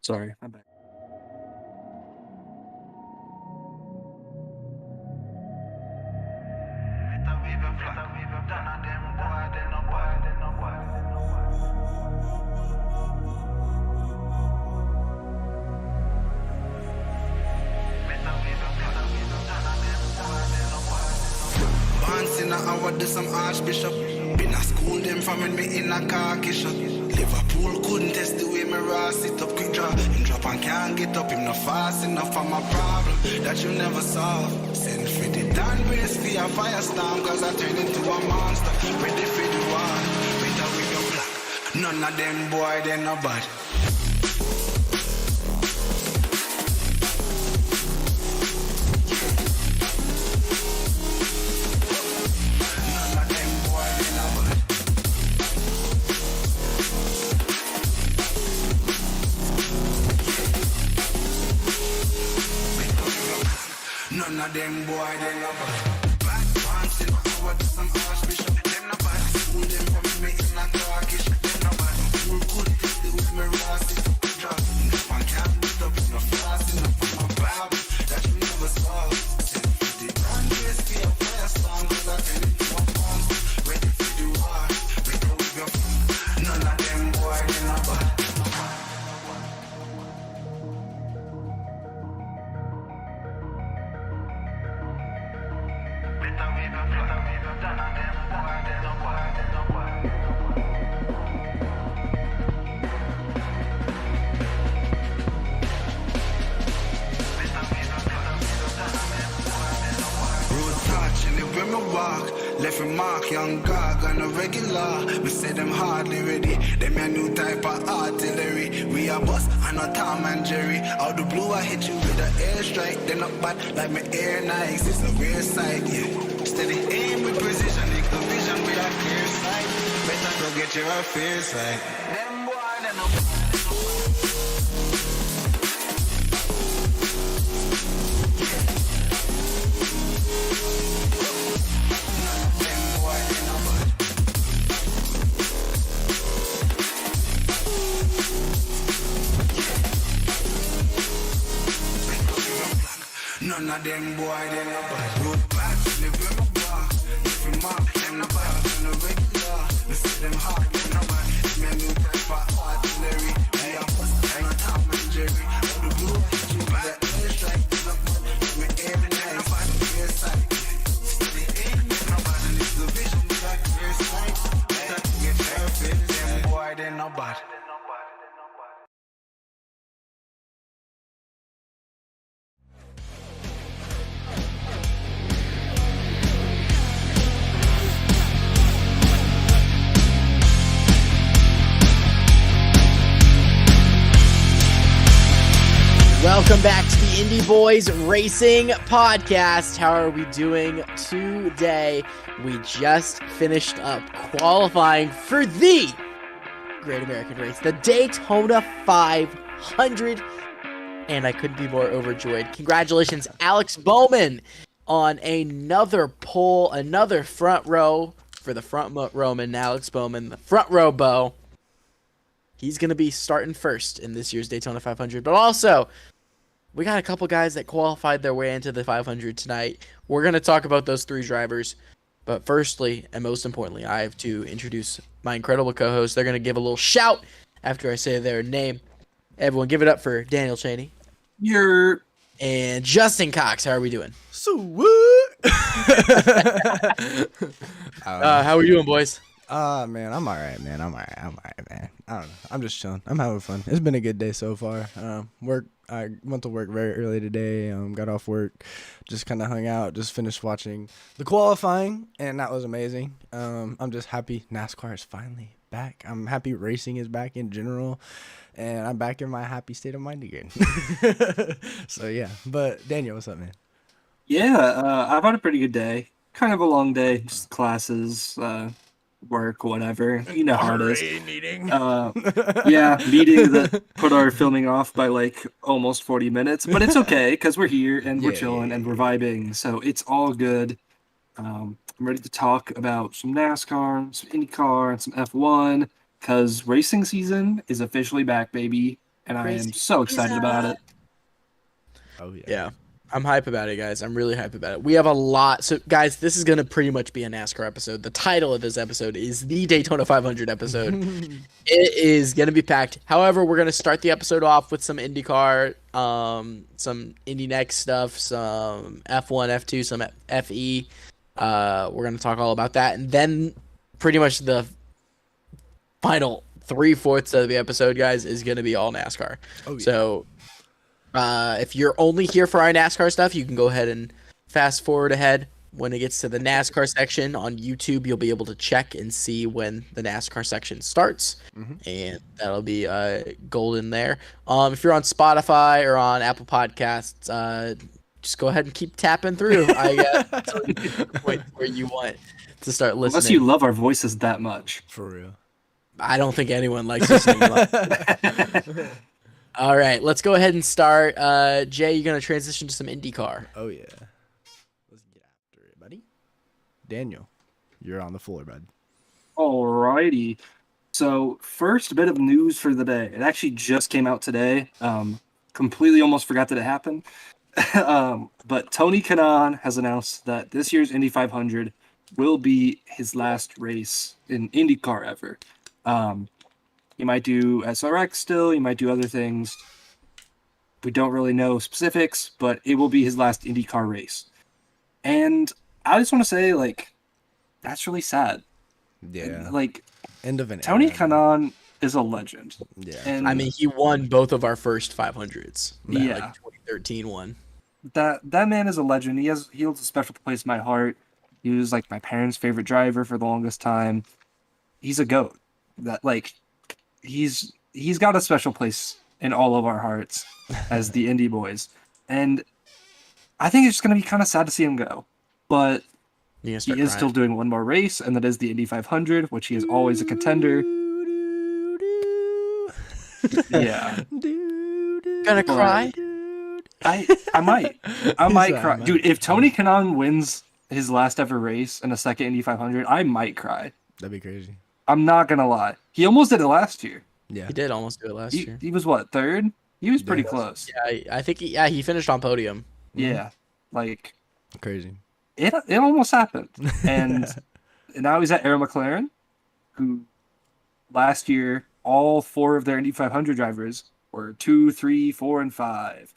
Sorry, my bad. In a hour, do some archbishop. Been a school them from when me in a car shop. Liverpool couldn't test the way me raw sit up quick draw. Him drop and can't get up, him not fast enough for my problem that you never solve. Send for the Dan race for a firestorm, cause I turn into a monster. Ready for the war, better with your black. None of them boy, they no bad. None of them boy, they no bad. Black pants in our do some archbishop. Them no bad. School them from me in a Turkish. Them no bad. Fool could test the with me rasty. Drop. If I can't beat up, no fast enough for my Bible that you never saw. Send for the grand race for your fire song, cause I tell you one pounds. Ready for the war. Better with your none of them boy, they no bad. Left a mark, young gog on a regular. We say them hardly ready. Them a new type of artillery. We a boss and a Tom and Jerry. Out the blue I hit you with an airstrike. They not bad like my air Nikes. It's a rare sight, yeah. Steady aim with precision. Make the vision with a clear sight. Better go get your affairs right. Them boy, they no bad. None of them boy, they no bad. Road back, live in my bar. If you mark, them no bad. Them no regular. We see them hard, them no bad. Me a new type of artillery. Me a bust, and a Tom and Jerry. Out the blue, you better airstrike. Them no bad. Me aim and nice, find the clear sight. Steady aim, them no bad. And it's the vision, we got clear sight. Better to get perfect. Them boy, they no bad. Welcome back to the Indy Boys Racing Podcast. How are we doing today? We just finished up qualifying for the Great American Race, the Daytona 500, and I couldn't be more overjoyed. Congratulations, Alex Bowman, on another pole, another front row for the front Roman, Alex Bowman, the front row Bo. He's going to be starting first in this year's Daytona 500, but also we got a couple guys that qualified their way into the 500 tonight. We're going to talk about those three drivers. But firstly, and most importantly, I have to introduce my incredible co-hosts. They're going to give a little shout after I say their name. Everyone give it up for Daniel Cheney. You're... And Justin Cox. How are we doing? So what? How are we doing, boys? Man, I'm all right, man. I'm all right, man. I don't know. I'm just chilling. I'm having fun. It's been a good day so far. I went to work very early today. Got off work, just kind of hung out, just finished watching the qualifying, and that was amazing. I'm just happy NASCAR is finally back. I'm happy racing is back in general, and I'm back in my happy state of mind again. So, yeah. But, Daniel, what's up, man? Yeah, I've had a pretty good day. Kind of a long day, just classes, work, whatever. You know how it is. Meeting. Yeah, meeting that put our filming off by like almost 40 minutes, but it's okay because we're here and we're chilling and we're vibing, so it's all good. I'm ready to talk about some NASCAR, some IndyCar, and some F1 because racing season is officially back, baby. and I am Crazy. so excited about it. Oh yeah. Yeah. I'm hype about it, guys. I'm really hype about it. We have a lot. So, guys, this is going to pretty much be a NASCAR episode. The title of this episode is the Daytona 500 episode. It is going to be packed. However, we're going to start the episode off with some IndyCar, some Indy Next stuff, some F1, F2, some FE. We're going to talk all about that. And then pretty much the final 3/4 of the episode, guys, is going to be all NASCAR. Oh, yeah. So if you're only here for our NASCAR stuff, you can go ahead and fast forward ahead. When it gets to the NASCAR section on YouTube, you'll be able to check and see when the NASCAR section starts, and that'll be golden there. If you're on Spotify or on Apple Podcasts, just go ahead and keep tapping through. I guess until you get to the point where you want to start listening. Unless you love our voices that much. For real. I don't think anyone likes listening. All right, let's go ahead and start. Jay, you're gonna transition to some IndyCar. Oh yeah. Let's get after it, buddy. Daniel, you're on the floor, bud. Alrighty. So, first bit of news for the day. It actually just came out today. Completely almost forgot that it happened. But Tony Kanaan has announced that this year's Indy 500 will be his last race in IndyCar ever. He might do SRX still. He might do other things. We don't really know specifics, but it will be his last IndyCar race. And I just want to say, like, that's really sad. Yeah. Like, End of an Tony era. Kanaan is a legend. Yeah. And I mean, he won both of our first 500s. That, Yeah. like 2013 one. that man is a legend. He holds a special place in my heart. He was like my parents' favorite driver for the longest time. He's a GOAT. That like he's got a special place in all of our hearts as the Indy Boys. And I think it's just gonna be kind of sad to see him go. But You he start is crying. still doing one more race, and that is the Indy 500, which he is always a contender. Yeah. Gonna cry. I might He's cry. like, Dude, if Tony Kanaan wins his last ever race in a second Indy 500, I might cry. That'd be crazy. I'm not gonna lie. He almost did it last year. Yeah. He did almost do it last year. He was what, third? He was pretty Yeah. close. Yeah, I think he finished on podium. Yeah. Like Crazy. it almost happened. And now he's at Aero McLaren, who last year all 4 of their Indy 500 drivers were 2, 3, 4, and 5.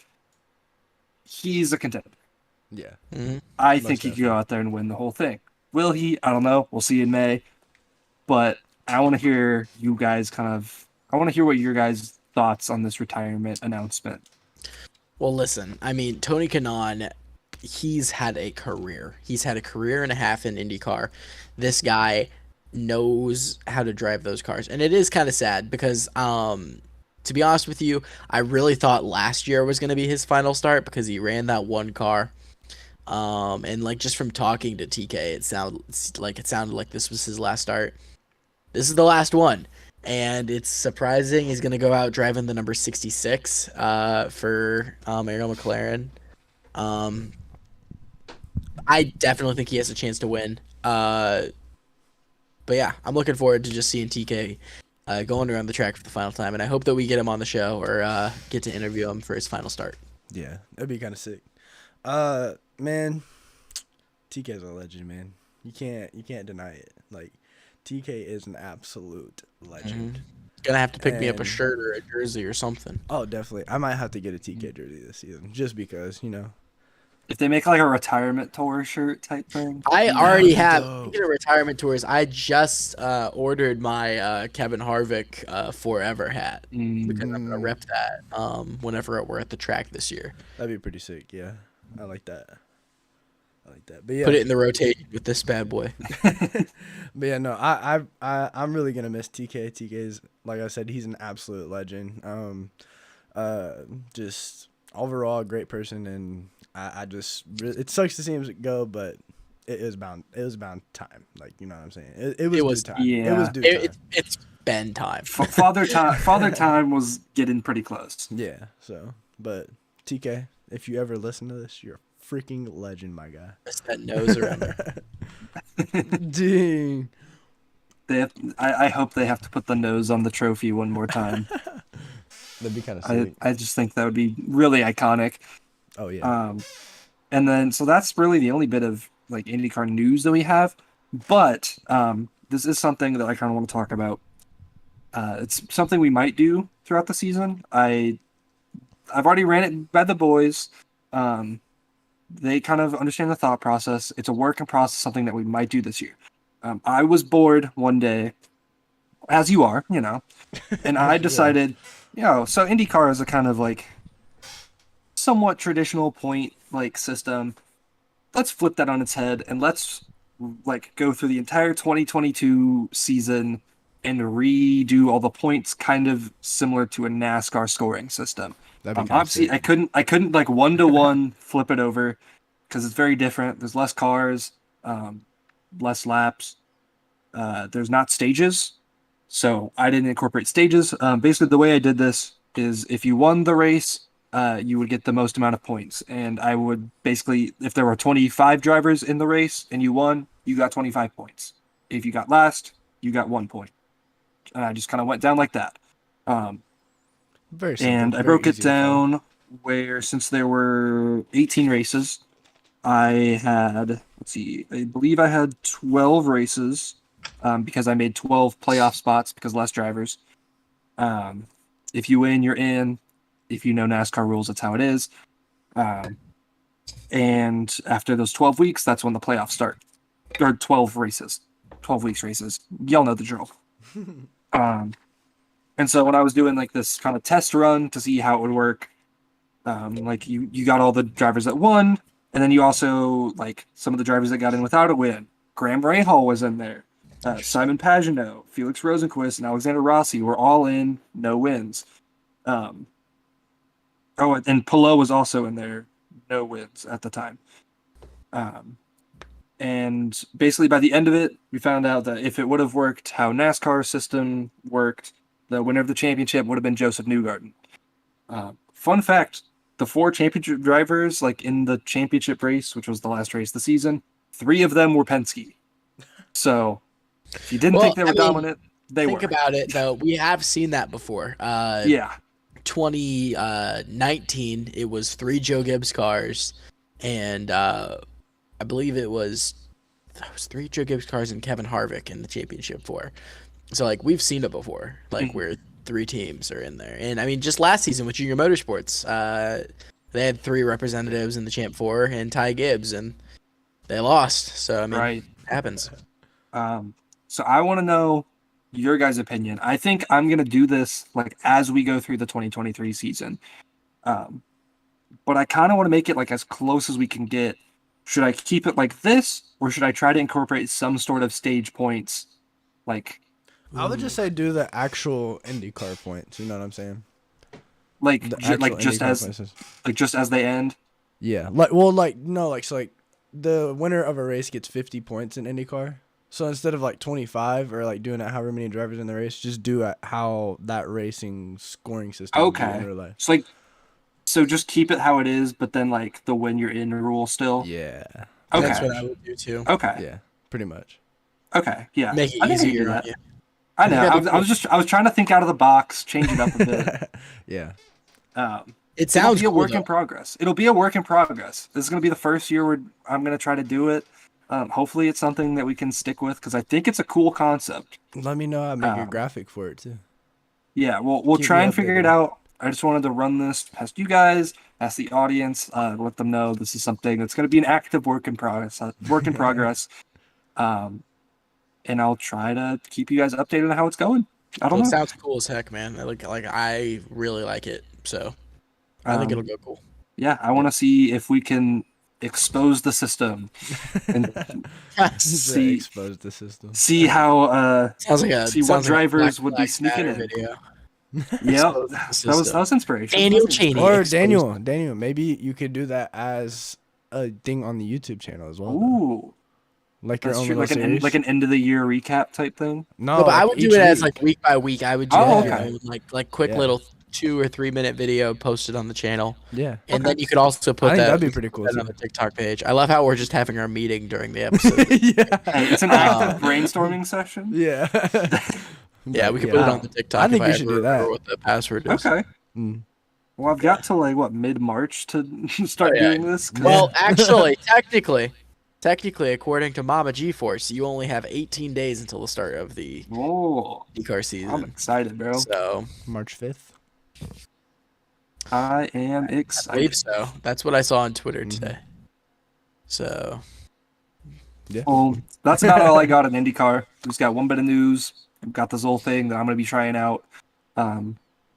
He's a contender. Yeah. Mhm. I Most think he could go out there and win the whole thing. Will he? I don't know. We'll see in May. But I want to hear you guys I want to hear what your guys' thoughts on this retirement announcement. Well, listen. I mean, Tony Kanaan, he's had a career. He's had a career and a half in IndyCar. This guy knows how to drive those cars, and it is kind of sad because, to be honest with you, I really thought last year was going to be his final start because he ran that one car. And like just from talking to TK, it sounded like this was his last start. This is the last one, and it's surprising he's gonna go out driving the number 66 for Aero McLaren. I definitely think he has a chance to win. But yeah, I'm looking forward to just seeing TK going around the track for the final time, and I hope that we get him on the show or get to interview him for his final start. Yeah. That'd be kind of sick. Man, TK's a legend, man. You can't deny it. Like, TK is an absolute legend. Gonna have to pick me up a And- shirt or a jersey or something. Oh, definitely. I might have to get a TK jersey this season just because, you know. If they make like a retirement tour shirt type thing. I already that'd be have. dope. Speaking of retirement tours, I just ordered my Kevin Harvick Forever hat because I'm gonna rep that whenever we're at the track this year. That'd be pretty sick. Yeah. I like that. But yeah. Put it in the rotation with this bad boy. But yeah, no, I'm really gonna miss TK. TK's, like I said, he's an absolute legend. Just overall a great person, and I just it sucks to see him go, but it was bound time. Like, you know what I'm saying? It was due time. yeah. It was due time. It's been time. Father time was getting pretty close. Yeah. So, but TK, if you ever listen to this, you're a freaking legend, my guy. Just that nose around there. Dang. I hope they have to put the nose on the trophy one more time. That'd be kind of sick. I just think that would be really iconic. Oh yeah. And then so that's really the only bit of like IndyCar news that we have. But this is something that I kind of want to talk about. It's something we might do throughout the season. I've already ran it by the boys. They kind of understand the thought process. It's a work in process, something that we might do this year. I was bored one day, as you are, and I decided, so IndyCar is a kind of like somewhat traditional point like system. Let's flip that on its head and let's like go through the entire 2022 season and redo all the points, kind of similar to a NASCAR scoring system. Obviously, I couldn't like 1-to-1 flip it over because it's very different. There's less cars, less laps. There's not stages, so I didn't incorporate stages. Basically, the way I did this is if you won the race, you would get the most amount of points, and I would basically, if there were 25 drivers in the race and you won, you got 25 points. If you got last, you got 1 point. And I just kind of went down like that. Very simple, and I broke it down where, since there were 18 races, I had, I believe I had 12 races because I made 12 playoff spots because less drivers. If you win, you're in. If you know NASCAR rules, that's how it is. And after those 12 weeks, that's when the playoffs start. Or 12 races. 12 weeks races. Y'all know the drill. And so when I was doing like this kind of test run to see how it would work, like you got all the drivers that won, and then you also like some of the drivers that got in without a win. Graham Rahal was in there. Simon Pagenaud, Felix Rosenqvist, and Alexander Rossi were all in, no wins. And Pelot was also in there, no wins at the time. And basically by the end of it, we found out that if it would have worked how NASCAR system worked, the winner of the championship would have been Joseph Newgarden. Fun fact, the 4 championship drivers, like in the championship race, which was the last race of the season, 3 of them were Penske. So if you didn't think they were dominant, they were. Think about it, though. We have seen that before. Yeah. 2019, it was 3 Joe Gibbs cars, and I believe it was 3 Joe Gibbs cars and Kevin Harvick in the championship 4. So, like, we've seen it before, like, where 3 teams are in there. And, I mean, just last season with Junior Motorsports, they had 3 representatives in the Champ 4 and Ty Gibbs, and they lost. So, I mean, it happens. So I want to know your guys' opinion. I think I'm going to do this, like, as we go through the 2023 season. But I kind of want to make it, like, as close as we can get. Should I keep it like this, or should I try to incorporate some sort of stage points, like... I would just say do the actual IndyCar points. You know what I'm saying? Like just as they end. Yeah. So the winner of a race gets 50 points in IndyCar. So instead of like 25 or like doing it however many drivers in the race, just do it how that racing scoring system. Okay. So just keep it how it is, but then like the when you're in rule still. Yeah. Okay. That's what I would do too. Okay. Yeah. Pretty much. Okay. Yeah. Make it easier on you. I know. I was trying to think out of the box, change it up a bit. Yeah. It sounds It'll be a work cool, in progress. It'll be a work in progress. This is going to be the first year where I'm going to try to do it. Hopefully it's something that we can stick with because I think it's a cool concept. Let me know how to make a graphic for it too. Yeah, we'll try and figure it out. I just wanted to run this past you guys, past the audience, let them know this is something that's going to be an active work in progress. And I'll try to keep you guys updated on how it's going. I don't know. It sounds cool as heck, man. I really like it. So I think it'll go cool. Yeah, I want to see if we can expose the system and see how what drivers would be sneaking in. Video. Yeah, that was inspiration. Daniel Cheney. Or Daniel, maybe you could do that as a thing on the YouTube channel as well. Ooh. Like your own like an end of the year recap type thing. No, but I would do it as like week by week. I would do okay. like quick little 2 or 3 minute video posted on the channel. Yeah, and then you could also put that'd be pretty cool on the TikTok page. I love how we're just having our meeting during the episode. It's an active brainstorming session. Yeah. Yeah, we could put it on the TikTok. I think we should do that. What the password is. Okay. Well, I've got to like what mid-March to start doing this. 'cause- Well, actually, technically, according to Mama G-Force, you only have 18 days until the start of the Oh, IndyCar I'm season. excited, bro. So March 5th. I am I believe excited. so. That's what I saw on Twitter today. So Yeah. Well, that's about all I got in IndyCar. Just got one bit of news. I've got this whole thing that I'm going to be trying out.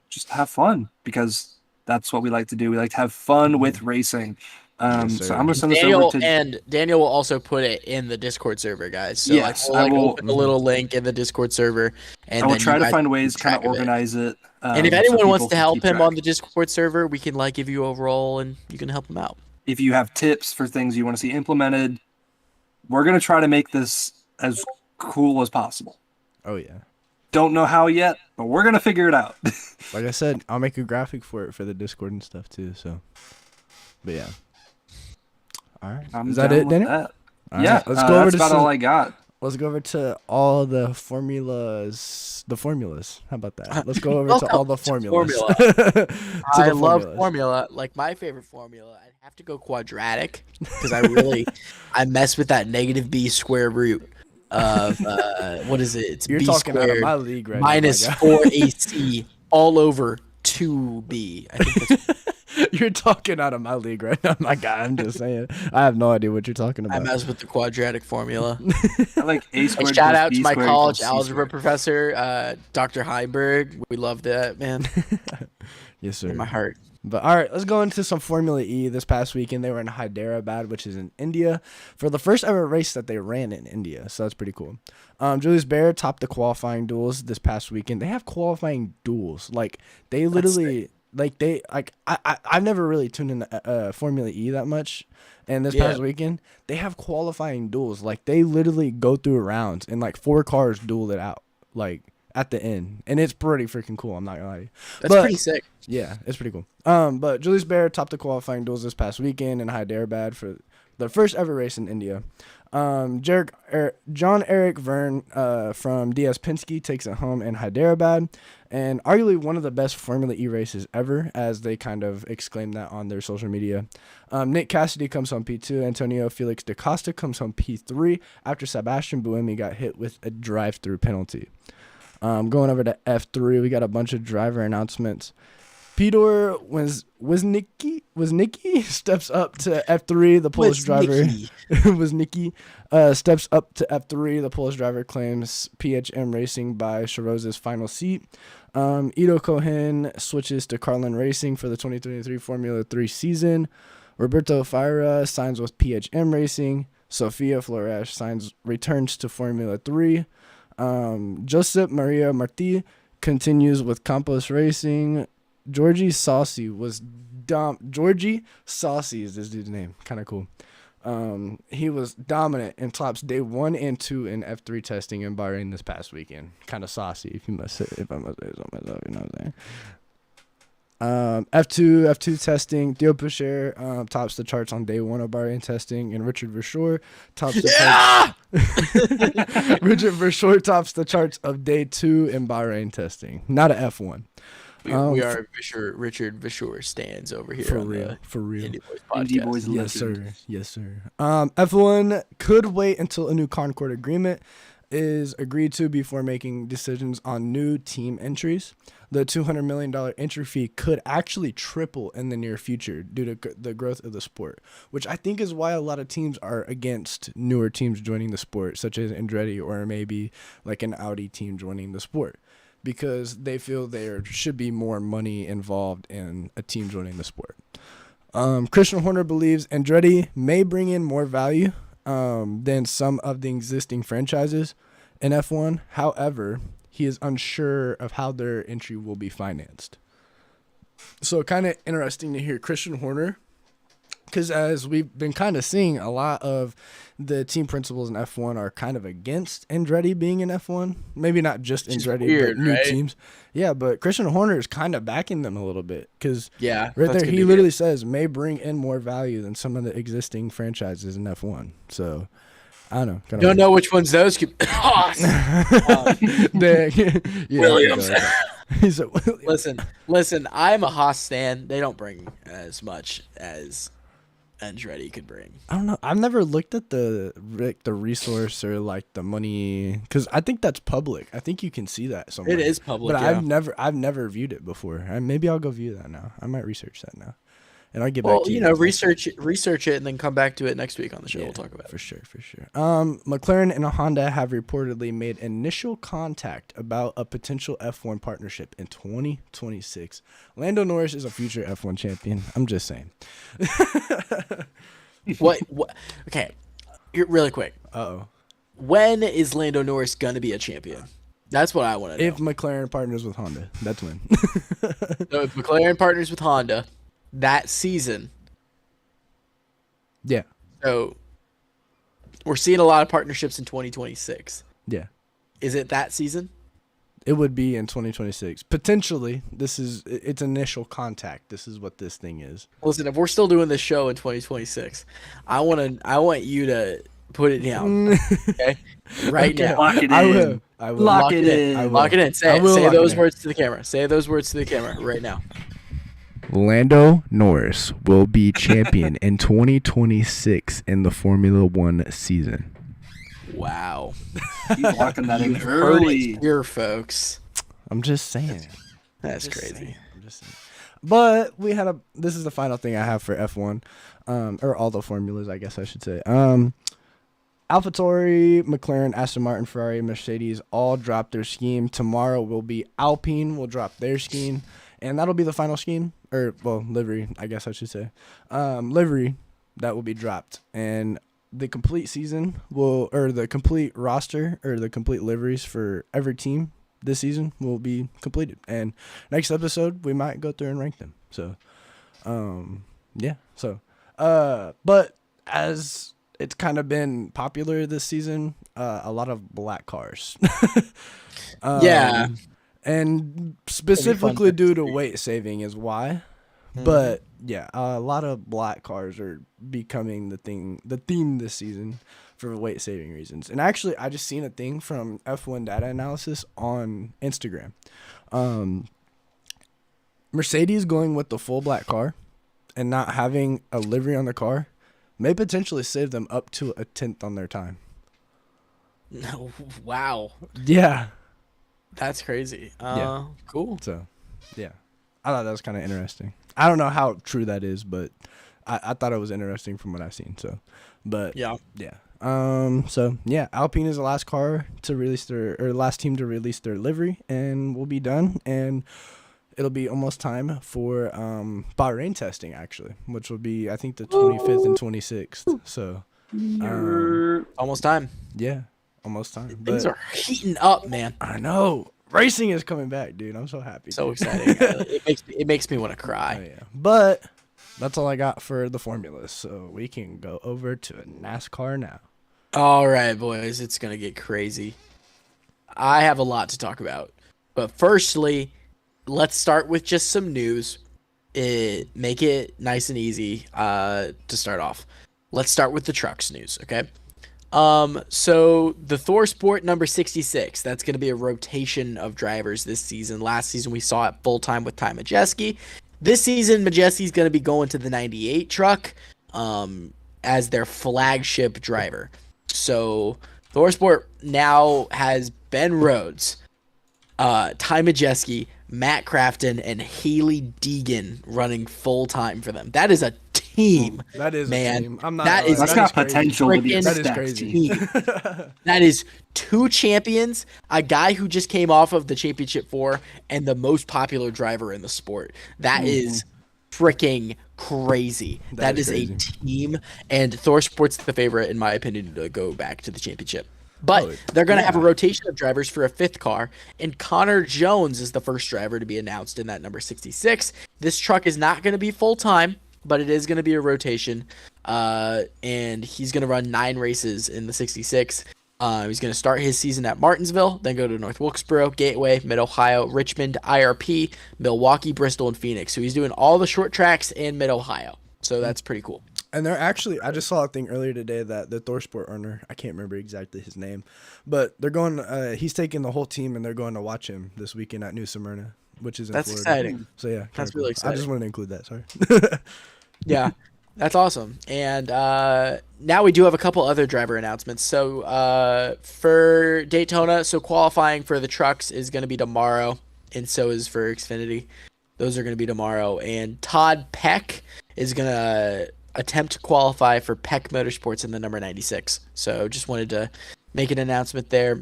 Just have fun because that's what we like to do. We like to have fun with racing. Yes, So sir. I'm going to send this Daniel over to. and Daniel will also put it in the Discord server, guys. So Yes, we'll I will- open a little link in the Discord server, and I will then try you to guys find can ways keep to kind of track of it. organize it. And if so anyone wants people to can help keep him track. on the Discord server, we can give you a role, and you can help him out. If you have tips for things you want to see implemented, we're going to try to make this as cool as possible. Oh yeah. Don't know how yet, but we're going to figure it out. Like I said, I'll make a graphic for it for the Discord and stuff too. So, but yeah. All right. I'm Is that down it, with Daniel? that. All Yeah, right, let's go over that's to about some, all I got. Let's go over to all the formulas. The formulas. How about that? Let's go over to all the formulas. I love formula. Like my favorite formula, I'd have to go quadratic because I mess with that negative b square root of what is it? It's You're b talking out of squared my league right minus now. my guy. 4ac all over 2b. I think that's You're talking out of my league right now, my guy. I'm just saying. I have no idea what you're talking I about. mess with the quadratic formula. I like a Like, squared. shout plus out B to my squared college equals C algebra squared. professor, Dr. Heinberg. We love that, man. Yes, sir. In my heart. But all right, let's go into some Formula E this past weekend. They were in Hyderabad, which is in India, for the first ever race that they ran in India. So that's pretty cool. Julius Baer topped the qualifying duels this past weekend. They have qualifying duels. Like they literally, I've never really tuned in Formula E that much. And this past weekend, they have qualifying duels. Like they literally go through rounds and like 4 cars duel it out. Like at the end, and it's pretty freaking cool. I'm not gonna lie to you. That's pretty sick. Yeah, it's pretty cool. But Julius Baer topped the qualifying duels this past weekend in Hyderabad for the first ever race in India. John Eric Verne from DS Penske takes it home in Hyderabad, and arguably one of the best Formula E races ever, as they kind of exclaimed that on their social media. Nick Cassidy comes home P2. Antonio Felix da Costa comes home P3 after Sebastian Buemi got hit with a drive-through penalty. Going over to F3, we got a bunch of driver announcements. Pedor Woznicki steps up to F3. The Polish driver Woznicki steps up to F3. The Polish driver claims PHM Racing by Charoza's final seat. Ido Cohen switches to Carlin Racing for the 2023 Formula 3 season. Roberto Faira signs with PHM Racing. Sofia Flores returns to Formula 3. Josep Maria Martí continues with Campos Racing. Georgie Saucy Georgie Saucy is this dude's name. Kind of cool. He was dominant in tops day 1 and 2 in F3 testing in Bahrain this past weekend. Kind of saucy, if I must say so myself, you know what I'm saying. F2 testing. Theo Pucher tops the charts on day 1 of Bahrain testing, and Richard Verschoor tops the charts. Richard Verschoor tops the charts of day 2 in Bahrain testing. Not a F1. We are Richard Verschoor stands over here. For real. Indy Boys podcast. Indy Boys Yes, legend. sir. Yes, sir. F1 could wait until a new Concord agreement is agreed to before making decisions on new team entries. The $200 million entry fee could actually triple in the near future due to the growth of the sport, which I think is why a lot of teams are against newer teams joining the sport, such as Andretti or maybe like an Audi team joining the sport, because they feel there should be more money involved in a team joining the sport. Christian Horner believes Andretti may bring in more value than some of the existing franchises in F1. However, he is unsure of how their entry will be financed. So kind of interesting to hear Christian Horner, because as we've been kind of seeing, a lot of the team principals in F1 are kind of against Andretti being in F1. Maybe not just Andretti, weird, but new right? teams. Yeah, but Christian Horner is kind of backing them a little bit, because Yeah, right that's there good he to literally hear. says may bring in more value than some of the existing franchises in F1. So I don't know. Don't know which ones those could. Yeah, Williams. He's a Listen. I'm a Haas stan. They don't bring as much as Andretti could bring. I don't know. I've never looked at the resource or like the money because I think that's public. I think you can see that somewhere. It is public, but yeah. I've never viewed it before. Maybe I'll go view that now. I might research that now, and I'll get back to you. research it and then come back to it next week on the show. Yeah, We'll talk about it. for sure. McLaren and Honda have reportedly made initial contact about a potential F1 partnership in 2026. Lando Norris is a future F1 champion. I'm just saying. What? Okay, really quick. Uh-oh. When is Lando Norris gonna be a champion? That's what I want to know. If McLaren partners with Honda, that's when. So if McLaren partners with Honda that season, Yeah. so we're seeing a lot of partnerships in 2026. Yeah. Is it that season? It would be in 2026. Potentially, it's initial contact. This is what this thing is. Listen, if we're still doing this show in 2026, I want you to put it down, okay? Right Okay. now. Lock it in. I will. Lock it in. I will. Lock it in. I Say will lock those it in. words to the camera. Say those words to the camera right now. Lando Norris will be champion in 2026 in the Formula One season. Wow. He's locking that in Heard early. it here, folks. I'm just saying. That's Just crazy. saying. I'm just saying. But this is the final thing I have for F1, or all the formulas, I guess I should say. AlphaTauri, McLaren, Aston Martin, Ferrari, Mercedes all dropped their scheme. Tomorrow will be Alpine will drop their scheme, and that'll be the final scheme, or well, livery, I guess I should say. Livery that will be dropped, and the complete season the complete roster or the complete liveries for every team this season will be completed. And next episode we might go through and rank them. So, yeah. So, but as it's kind of been popular this season, a lot of black cars. Yeah. And specifically due to weight saving is why. But yeah, a lot of black cars are becoming the theme this season for weight saving reasons. And actually, I just seen a thing from F1 data analysis on Instagram. Mercedes going with the full black car and not having a livery on the car may potentially save them up to a 10th on their time. Wow. Yeah. That's crazy. Yeah. Cool. So, yeah. I thought that was kind of interesting. I don't know how true that is, but I thought it was interesting from what I've seen. So, but Yeah. yeah. So yeah, Alpine is the last car to release last team to release their livery, and we'll be done. And it'll be almost time for Bahrain testing actually, which will be I think the 25th and 26th. So, Almost time. yeah, almost time. Things But are heating up, man. I know racing is coming back, dude. I'm so happy. So exciting. It makes me want to Oh, cry. yeah. But that's all I got for the formulas. So we can go over to NASCAR now. All right, boys, it's going to get crazy. I have a lot to talk about. But firstly, let's start with just some news. Make it nice and easy to start off. Let's start with the trucks news, okay? So the Thor Sport number 66, that's going to be a rotation of drivers this season. Last season we saw it full time with Ty Majeski. This season Majeski's going to be going to the 98 truck as their flagship driver. So Thor Sport now has Ben Rhodes, Ty Majeski, Matt Crafton, and Haley Deegan running full time for them. That is a team. That is man. a team. I'm not. That gonna is lie, That's that got is potential to be a Freaking- That is stacked crazy. team. That is 2 champions, a guy who just came off of the championship 4, and the most popular driver in the sport. That is freaking crazy. That is crazy. a team, and Thor Sport's the favorite, in my opinion, to go back to the championship. But Oh, they're going to have a yeah. rotation of drivers for a 5th car, and Connor Jones is the first driver to be announced in that number 66. This truck is not going to be full-time, but it is going to be a rotation, and he's going to run 9 races in the 66. He's going to start his season at Martinsville, then go to North Wilkesboro, Gateway, Mid-Ohio, Richmond, IRP, Milwaukee, Bristol, and Phoenix. So he's doing all the short tracks in Mid-Ohio. So that's pretty cool. And they're actually, I just saw a thing earlier today that the ThorSport owner, I can't remember exactly his name, but they're going, he's taking the whole team and they're going to watch him this weekend at New Smyrna. which is in That's Florida. exciting. So yeah, That's kinda really cool. I just exciting. wanted to include that. Sorry. Yeah, that's awesome. And now we do have a couple other driver announcements. So for Daytona, so qualifying for the trucks is going to be tomorrow, and so is for Xfinity. Those are going to be tomorrow. And Todd Peck is going to attempt to qualify for Peck Motorsports in the number 96. So just wanted to make an announcement there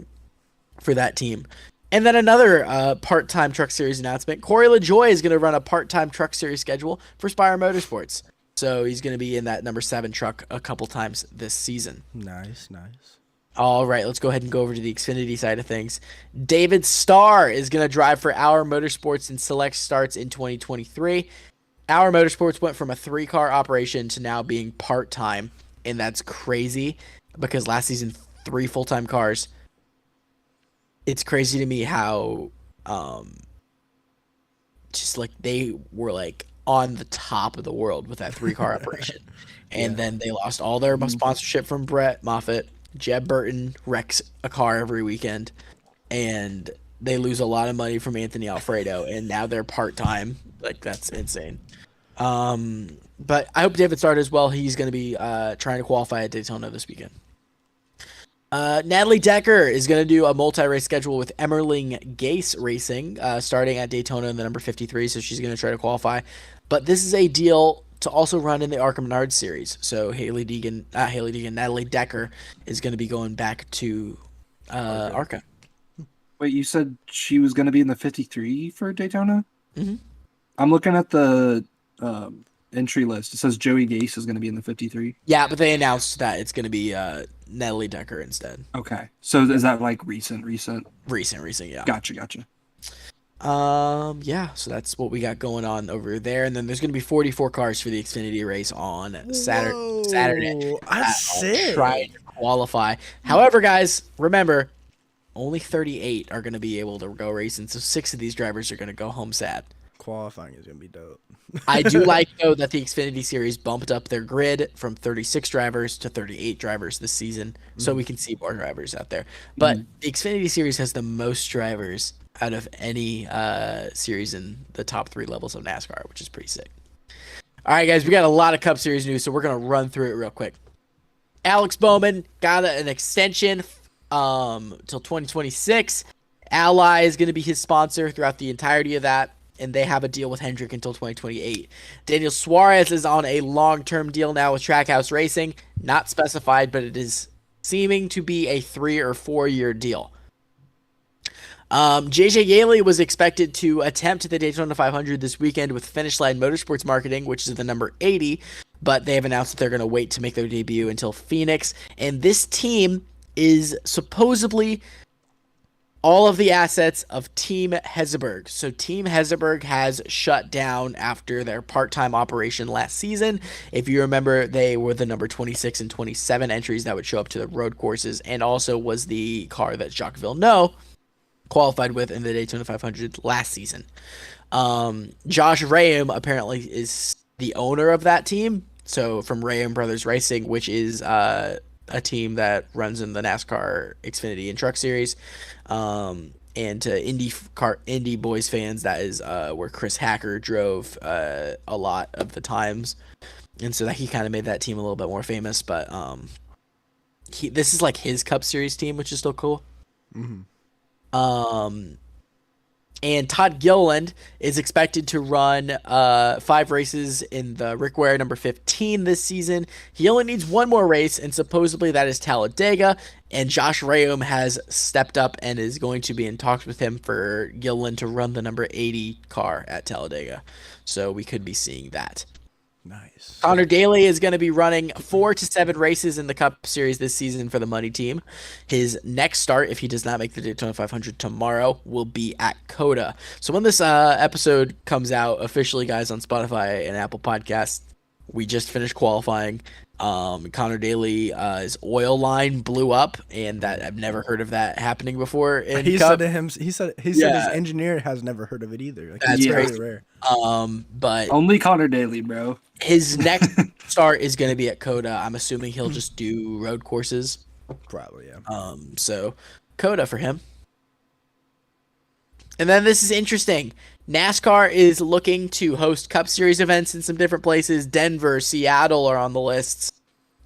for that team. And then another part-time Truck Series announcement. Corey LaJoie is going to run a part-time Truck Series schedule for Spire Motorsports. So he's going to be in that number 7 truck a couple times this season. Nice. All right, let's go ahead and go over to the Xfinity side of things. David Starr is going to drive for Our Motorsports in select starts in 2023. Our Motorsports went from a 3-car operation to now being part-time, and that's crazy because last season 3 full-time cars. It's crazy to me how just like they were like on the top of the world with that 3-car operation. And then they lost all their sponsorship from Brett Moffitt. Jeb Burton wrecks a car every weekend, and they lose a lot of money from Anthony Alfredo, and now they're part-time. Like, that's insane. But I hope David Starr as well. He's going to be trying to qualify at Daytona this weekend. Natalie Decker is going to do a multi-race schedule with Emmerling Gase Racing, starting at Daytona in the number 53, so she's going to try to qualify. But this is a deal to also run in the ARCA Menard series. So Natalie Decker is going to be going back to ARCA. Wait, you said she was going to be in the 53 for Daytona? Mm-hmm. I'm looking at the entry list. It says Joey Gase is going to be in the 53. Yeah, but they announced that it's going to be Natalie Decker instead. Okay. So is that like recent? Recent, yeah. Gotcha. Yeah, so that's what we got going on over there. And then there's going to be 44 cars for the Xfinity race on Saturday. That's sick. Trying to qualify. However, guys, remember, only 38 are going to be able to go racing, so 6 of these drivers are going to go home sad. Qualifying is going to be dope. I do like, though, that the Xfinity Series bumped up their grid from 36 drivers to 38 drivers this season, so we can see more drivers out there. But the Xfinity Series has the most drivers out of any series in the top 3 levels of NASCAR, which is pretty sick. All right, guys, we got a lot of Cup Series news, so we're going to run through it real quick. Alex Bowman got an extension till 2026. Ally is going to be his sponsor throughout the entirety of that, and they have a deal with Hendrick until 2028. Daniel Suarez is on a long-term deal now with Trackhouse Racing. Not specified, but it is seeming to be a 3 or 4 year deal. JJ Yaley was expected to attempt the Daytona 500 this weekend with Finish Line Motorsports Marketing, which is the number 80, but they have announced that they're going to wait to make their debut until Phoenix. And this team is supposedly all of the assets of Team Heseberg. So Team Heseberg has shut down after their part-time operation last season. If you remember, they were the number 26 and 27 entries that would show up to the road courses, and also was the car that Jacques Villeneuve qualified with in the Daytona 500 last season. Josh Rayam apparently is the owner of that team. So from Rayam Brothers Racing, which is a team that runs in the NASCAR Xfinity and Truck Series. And to Indy Boys fans, that is where Chris Hacker drove a lot of the times. And so that he kind of made that team a little bit more famous. But this is like his Cup Series team, which is still cool. Mm-hmm. And Todd Gilliland is expected to run 5 races in the Rick Ware number 15 this season. He only needs 1 more race, and supposedly that is Talladega. And Josh Rayam has stepped up and is going to be in talks with him for Gilliland to run the number 80 car at Talladega. So we could be seeing that. Nice. Connor Daly is going to be running 4 to 7 races in the Cup Series this season for the Money Team. His next start, if he does not make the Daytona 500 tomorrow, will be at COTA. So when this episode comes out officially, guys, on Spotify and Apple Podcasts, we just finished qualifying. Connor Daly's oil line blew up, and that I've never heard of that happening before. He said his engineer has never heard of it either. Like, that's really crazy. Rare. But only Connor Daly, bro. His next start is going to be at COTA. I'm assuming he'll just do road courses. Probably, yeah. So COTA for him. And then this is interesting. NASCAR is looking to host Cup Series events in some different places. Denver, Seattle are on the lists.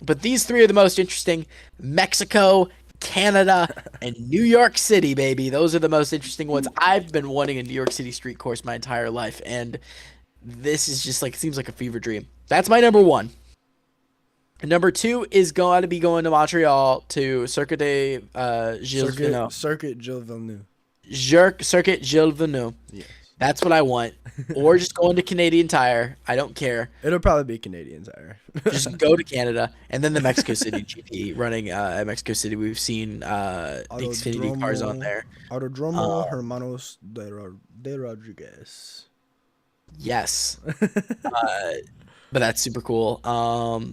But these three are the most interesting. Mexico, Canada, and New York City, baby. Those are the most interesting ones. I've been wanting a New York City street course my entire life, and this is just like, it seems like a fever dream. That's my number one. Number two is going to be going to Montreal to Circuit de Gilles Villeneuve. Circuit Gilles Villeneuve. Circuit Gilles Villeneuve. Yes. That's what I want. Or just going to Canadian Tire. I don't care. It'll probably be Canadian Tire. Just go to Canada. And then the Mexico City GP running at Mexico City. We've seen the Xfinity cars on there. Autodromo Hermanos de Rodriguez. Yes. But that's super cool.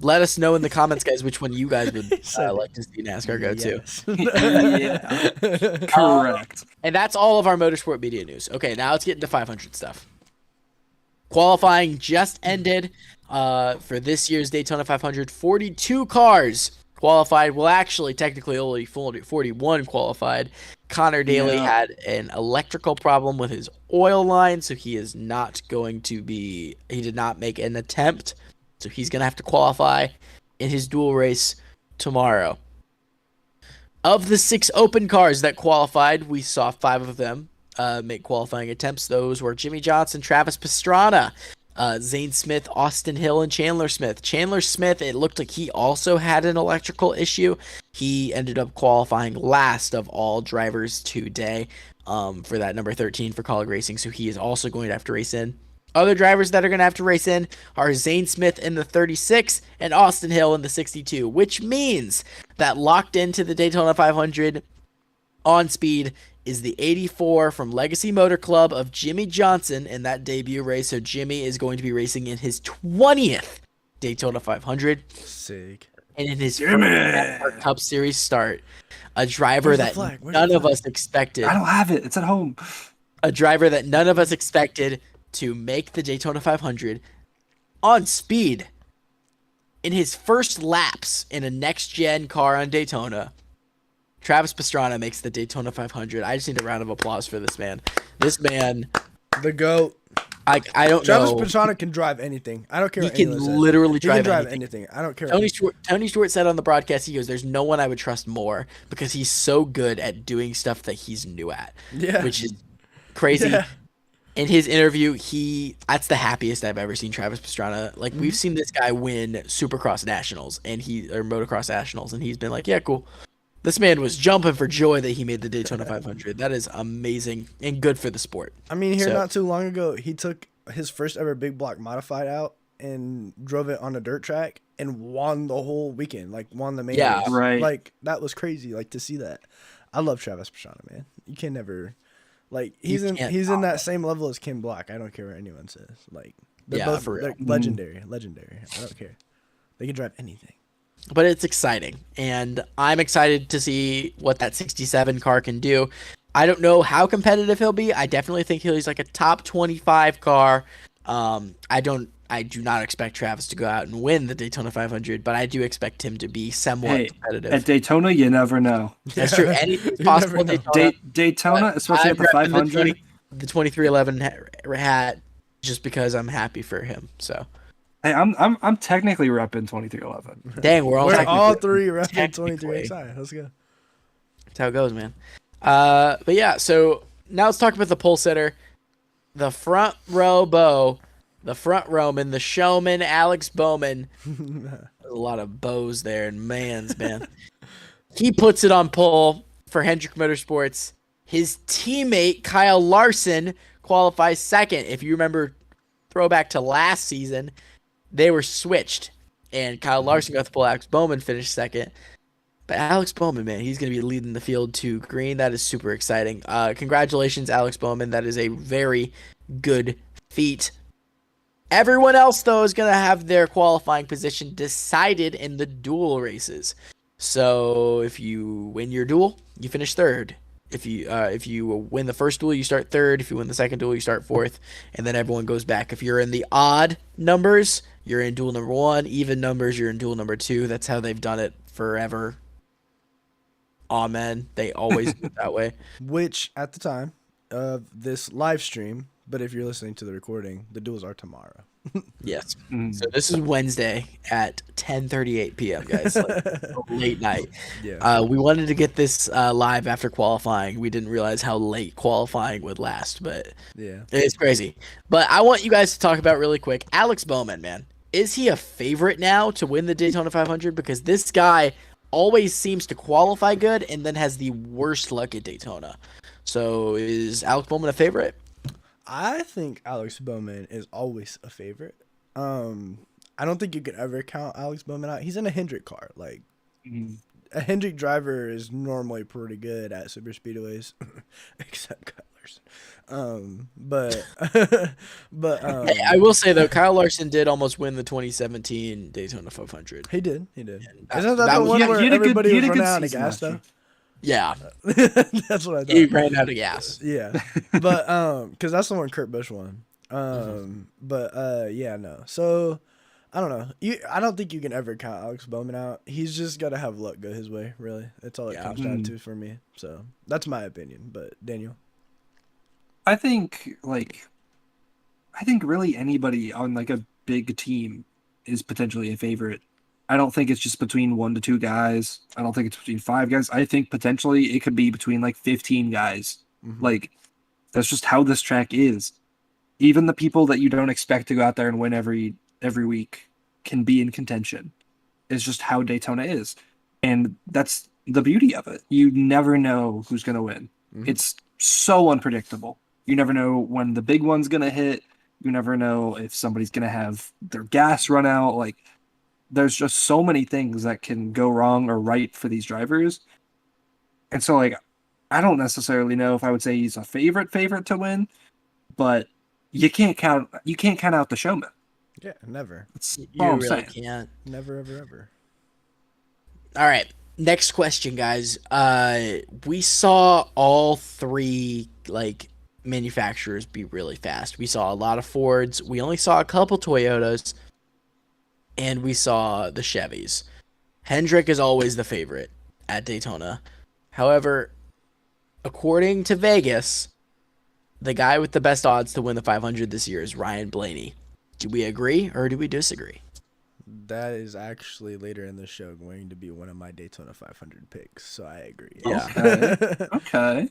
Let us know in the comments, guys, which one you guys would like to see NASCAR go Yeah. Correct. And that's all of our motorsport media news. Okay, now let's get into 500 stuff. Qualifying just ended for this year's Daytona 500. 42 cars qualified. Well, actually, technically only 41 qualified. Connor Daly had an electrical problem with his oil line, so he is not going to be... He did not make an attempt, so he's going to have to qualify in his dual race tomorrow. Of the 6 open cars that qualified, we saw 5 of them make qualifying attempts. Those were Jimmy Johnson, Travis Pastrana, Zane Smith, Austin Hill, and Chandler Smith. Chandler Smith, it looked like he also had an electrical issue. He ended up qualifying last of all drivers today for that number 13 for Colleague Racing, so he is also going to have to race in. Other drivers that are going to have to race in are Zane Smith in the 36 and Austin Hill in the 62, which means that locked into the Daytona 500 on speed is the 84 from Legacy Motor Club of Jimmy Johnson in that debut race. So Jimmy is going to be racing in his 20th Daytona 500. Sick. And in his first NASCAR Cup Series start, a driver that none of us expected. I don't have it. It's at home. A driver that none of us expected to make the Daytona 500 on speed in his first laps in a next-gen car on Daytona. Travis Pastrana makes the Daytona 500. I just need a round of applause for this man. This man, the GOAT. I don't Travis know. Travis Pastrana can drive anything. I don't care. He what can anyone says. literally He drive, can drive anything. I don't care. Tony Stewart said on the broadcast, he goes, "There's no one I would trust more because he's so good at doing stuff that he's new at." Yeah, which is crazy. Yeah. In his interview, that's the happiest I've ever seen Travis Pastrana. Like, we've seen this guy win Supercross Nationals or Motocross Nationals, and he's been like, "Yeah, cool." This man was jumping for joy that he made the Daytona 500. That is amazing and good for the sport. I mean, not too long ago, he took his first ever big block modified out and drove it on a dirt track and won the whole weekend. Like, won the main race. Right. Like, that was crazy. Like, to see that. I love Travis Pastrana, man. You can never, like, he's in that same level as Kim Block. I don't care what anyone says. Like, they're both for real. They're legendary. I don't care. They can drive anything. But it's exciting, and I'm excited to see what that 67 car can do. I don't know how competitive he'll be. I definitely think he's like a top 25 car. I do not expect Travis to go out and win the Daytona 500, but I do expect him to be somewhat competitive. At Daytona, you never know. That's true. Anything's possible. Daytona, especially at the 500. The 2311 hat, just because I'm happy for him. So. Hey, I'm technically repping 2311. Dang, we're all three repping 23XI. Let's go. That's how it goes, man. But yeah, so now let's talk about the pole sitter, the front row the front Roman, the showman, Alex Bowman. There's a lot of bows there and man. He puts it on pole for Hendrick Motorsports. His teammate Kyle Larson qualifies second. If you remember, throwback to last season, they were switched, and Kyle Larson got the pole. Alex Bowman finished second. But Alex Bowman, man, he's going to be leading the field to green. That is super exciting. Congratulations, Alex Bowman. That is a very good feat. Everyone else, though, is going to have their qualifying position decided in the dual races. So if you win your duel, you finish third. If you win the first duel, you start third. If you win the second duel, you start fourth. And then everyone goes back. If you're in the odd numbers, you're in duel number 1. Even numbers, you're in duel number 2. That's how they've done it forever. Amen. They always do it that way. Which, at the time, of this live stream, but if you're listening to the recording, the duels are tomorrow. Yes. So this is Wednesday at 10:38 p.m., guys. Like, late night. Yeah. We wanted to get this live after qualifying. We didn't realize how late qualifying would last, but Yeah. it's crazy. But I want you guys to talk about really quick. Alex Bowman, man. Is he a favorite now to win the Daytona 500? Because this guy always seems to qualify good and then has the worst luck at Daytona. So is Alex Bowman a favorite? I think Alex Bowman is always a favorite. I don't think you could ever count Alex Bowman out. He's in a Hendrick car. Like, a Hendrick driver is normally pretty good at super speedways, except Kyle Larson. Hey, I will say though, Kyle Larson did almost win the 2017 Daytona 500. He did. That- Isn't that that the was- one he had- where he had a good- everybody he was had a running good out of season gas last though? Yeah, That's what I thought. he ran out of gas. Yeah, but because that's the one Kurt Busch won. Yeah, no. So I don't know. I don't think you can ever count Alex Bowman out. He's just got to have luck go his way. Really, that's all it Yeah. comes down to for me. So that's my opinion. But Daniel, I think really anybody on like a big team is potentially a favorite. I don't think it's just between 1 to 2 guys. I don't think it's between 5 guys. I think potentially it could be between like 15 guys. Like, that's just how this track is. Even the people that you don't expect to go out there and win every week can be in contention. It's just how Daytona is. And that's the beauty of it. You never know who's going to win. It's so unpredictable. You never know when the big one's going to hit. You never know if somebody's going to have their gas run out. Like, there's just so many things that can go wrong or right for these drivers. And so, like, I don't necessarily know if I would say he's a favorite to win, but you can't count out the showman. yeah, never, That's You all I'm really saying. can't. never, ever. All right, next question, guys. We saw all 3 like manufacturers be really fast. We saw a lot of Fords. We only saw a couple Toyotas, and we saw the Chevys. Hendrick is always the favorite at Daytona. However, according to Vegas, the guy with the best odds to win the 500 this year is Ryan Blaney. Do we agree or do we disagree? That is actually later in the show going to be one of my Daytona 500 picks. So I agree. Yeah. Okay.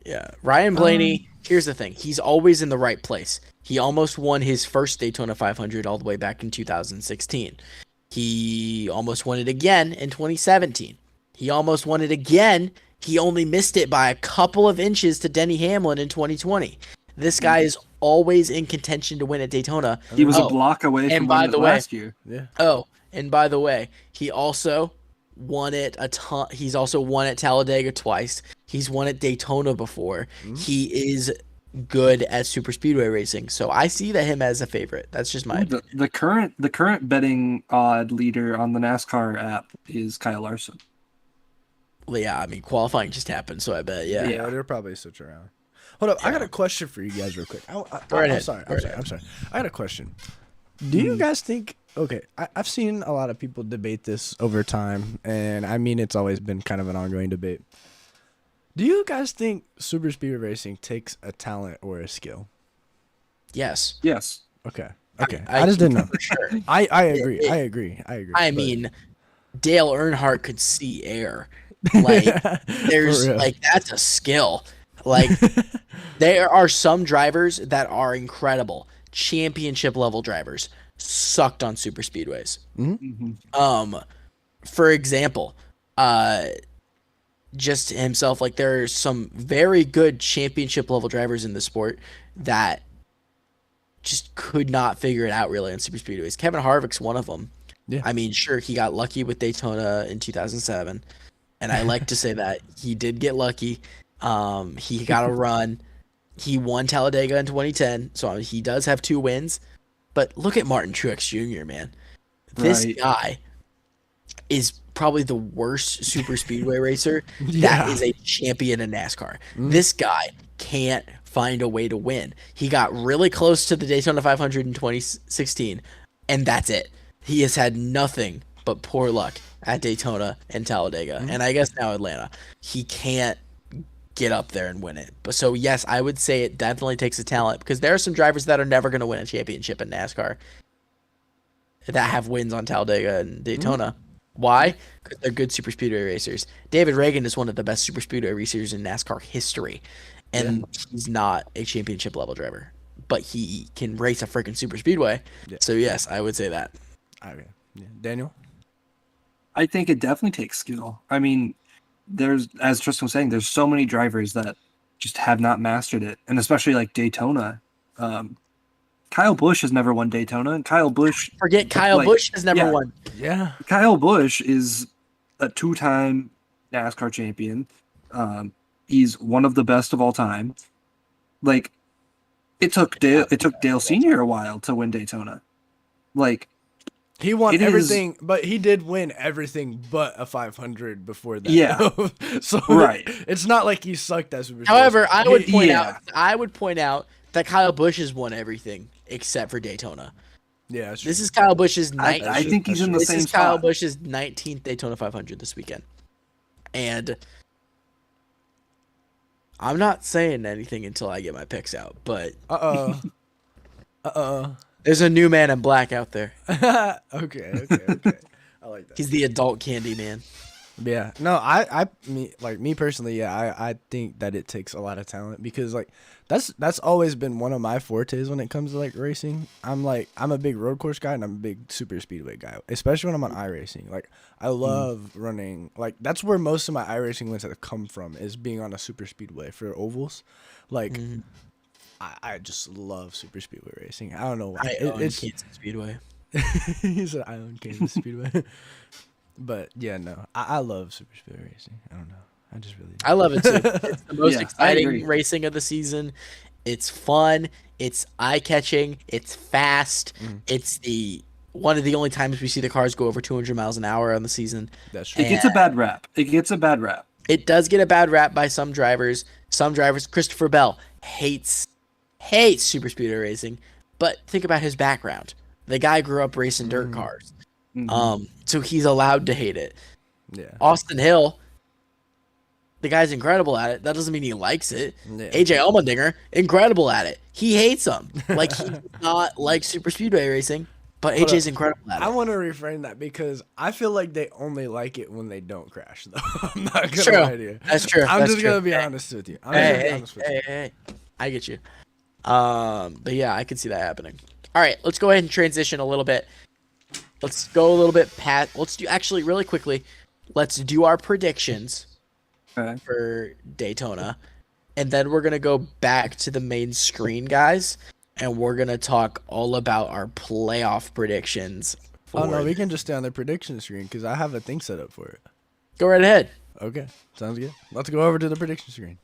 Yeah, Ryan Blaney, here's the thing. He's always in the right place. He almost won his first Daytona 500 all the way back in 2016. He almost won it again in 2017. He almost won it again. He only missed it by a couple of inches to Denny Hamlin in 2020. This guy is always in contention to win at Daytona. He was a block away and from by winning the it way- last year. Yeah. Oh, and by the way, he also won it a ton. He's also won at Talladega twice. He's won at Daytona before. He is good at super speedway racing, so I see that him as a favorite. That's just my opinion. The current betting odd leader on the NASCAR app is Kyle Larson. Well, yeah, I mean qualifying just happened, so I bet yeah. Yeah, they'll probably switch around. Hold up, I got a question for you guys real quick. Go right I'm ahead. sorry. Go right ahead. I'm sorry. I got a question. Do you guys think? Okay, I've seen a lot of people debate this over time, and I mean it's always been kind of an ongoing debate. Do you guys think super speedway racing takes a talent or a skill? Yes. Yes. Okay. Okay. I just didn't know. for sure. I agree. I agree. I but- mean, Dale Earnhardt could see air. Like there's real. like that's a skill. Like there are some drivers that are incredible, championship level drivers, sucked on super speedways. For example, just himself, like there are some very good championship level drivers in the sport that just could not figure it out really on super speedways. Kevin Harvick's one of them. Yeah. I mean, sure, he got lucky with Daytona in 2007, and I like to say that he did get lucky. He got a run. He won Talladega in 2010, so he does have 2 wins. But look at Martin Truex Jr., man. This Right. guy is probably the worst super speedway racer Yeah. that is a champion in NASCAR. This guy can't find a way to win. He got really close to the Daytona 500 in 2016, and that's it. He has had nothing but poor luck at Daytona and Talladega, and I guess now Atlanta. He can't get up there and win it. But so yes, I would say it definitely takes a talent because there are some drivers that are never going to win a championship in NASCAR that have wins on Talladega and Daytona. Why? Because they're good super speedway racers. David Reagan is one of the best super speedway racers in NASCAR history, and he's not a championship level driver, but he can race a freaking super speedway. Yeah. So yes, I would say that. Okay. Yeah. Daniel? I think it definitely takes skill. I mean, there's, as Tristan was saying, there's so many drivers that just have not mastered it, and especially like Daytona. Kyle Busch has never won Daytona, and Kyle Busch. Forget Kyle Busch has never won. Yeah. Kyle Busch is a 2-time NASCAR champion. He's one of the best of all time. Like, it took Dale Sr. a while to win Daytona. Like, he won everything, but he did win everything but a 500 before that. Yeah. So right. It's not like he sucked at Super. However, I would point out that Kyle Busch has won everything except for Daytona. Yeah, that's true. This is Kyle Busch's 19th. I think he's in the same spot. This is Kyle Busch's 19th Daytona 500 this weekend. And I'm not saying anything until I get my picks out, but there's a new man in black out there. Okay. I like that. He's the adult candy man. Yeah. No, me personally, yeah, I think that it takes a lot of talent because like that's always been one of my fortes when it comes to like racing. I'm a big road course guy and I'm a big super speedway guy, especially when I'm on iRacing. Like I love running. Like that's where most of my iRacing wins have come from is being on a super speedway for ovals. Like I just love super speedway racing. I don't know why. It's Kansas Speedway. He said I own Kansas Speedway. But yeah, no, I love super speedway racing. I don't know. I just really do. I love it too. It's the most exciting racing of the season. It's fun. It's eye-catching. It's fast. It's one of the only times we see the cars go over 200 miles an hour on the season. That's true. It gets a bad rap. It does get a bad rap by some drivers. Christopher Bell hates super speedway racing. But think about his background. The guy grew up racing dirt cars. So he's allowed to hate it. Yeah. Austin Hill, the guy's incredible at it. That doesn't mean he likes it. Yeah. AJ Allmendinger, incredible at it. He hates them. Like he does not like super speedway racing, but AJ's incredible at it. I want to reframe that because I feel like they only like it when they don't crash. Though I'm not gonna lie to you. That's true. I'm just gonna be honest with you. Hey, I get you. But yeah, I can see that happening. All right, let's go ahead and transition a little bit. Let's go a little bit past. Let's do actually really quickly. Let's do our predictions for Daytona, and then we're gonna go back to the main screen, guys, and we're gonna talk all about our playoff predictions. Oh no, we can just stay on the prediction screen because I have a thing set up for it. Go right ahead. Okay, sounds good. Let's go over to the prediction screen.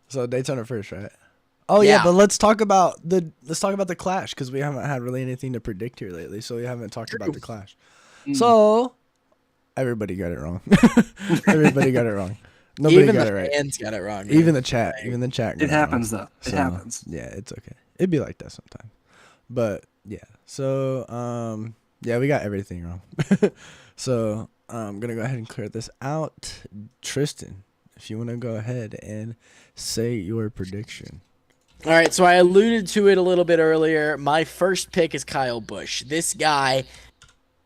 So Daytona first, right? Oh yeah, but let's talk about the Clash because we haven't had really anything to predict here lately, so we haven't talked about the Clash. So everybody got it wrong. Everybody got it wrong. Nobody got it right. Even the fans got it wrong. Even the chat. It happens though. It happens. Yeah, it's okay. It'd be like that sometimes. But yeah, so yeah, we got everything wrong. So I'm gonna go ahead and clear this out. Tristan, if you want to go ahead and say your prediction. All right, so I alluded to it a little bit earlier. My first pick is Kyle Busch. This guy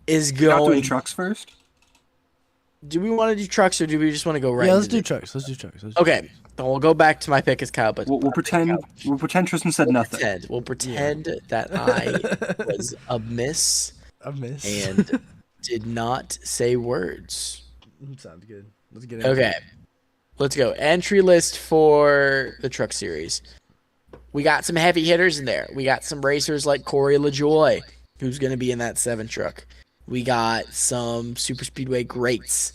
is going. Not doing trucks first? Do we want to do trucks or do we just want to go right? Yeah, let's do trucks. Okay, then we'll go back to my pick as Kyle Busch. We'll pretend Tristan said nothing. We'll pretend that I was amiss and did not say words. Sounds good. Let's get it. Okay, let's go. Entry list for the truck series. We got some heavy hitters in there. We got some racers like Corey LaJoie, who's going to be in that 7 truck. We got some super speedway greats.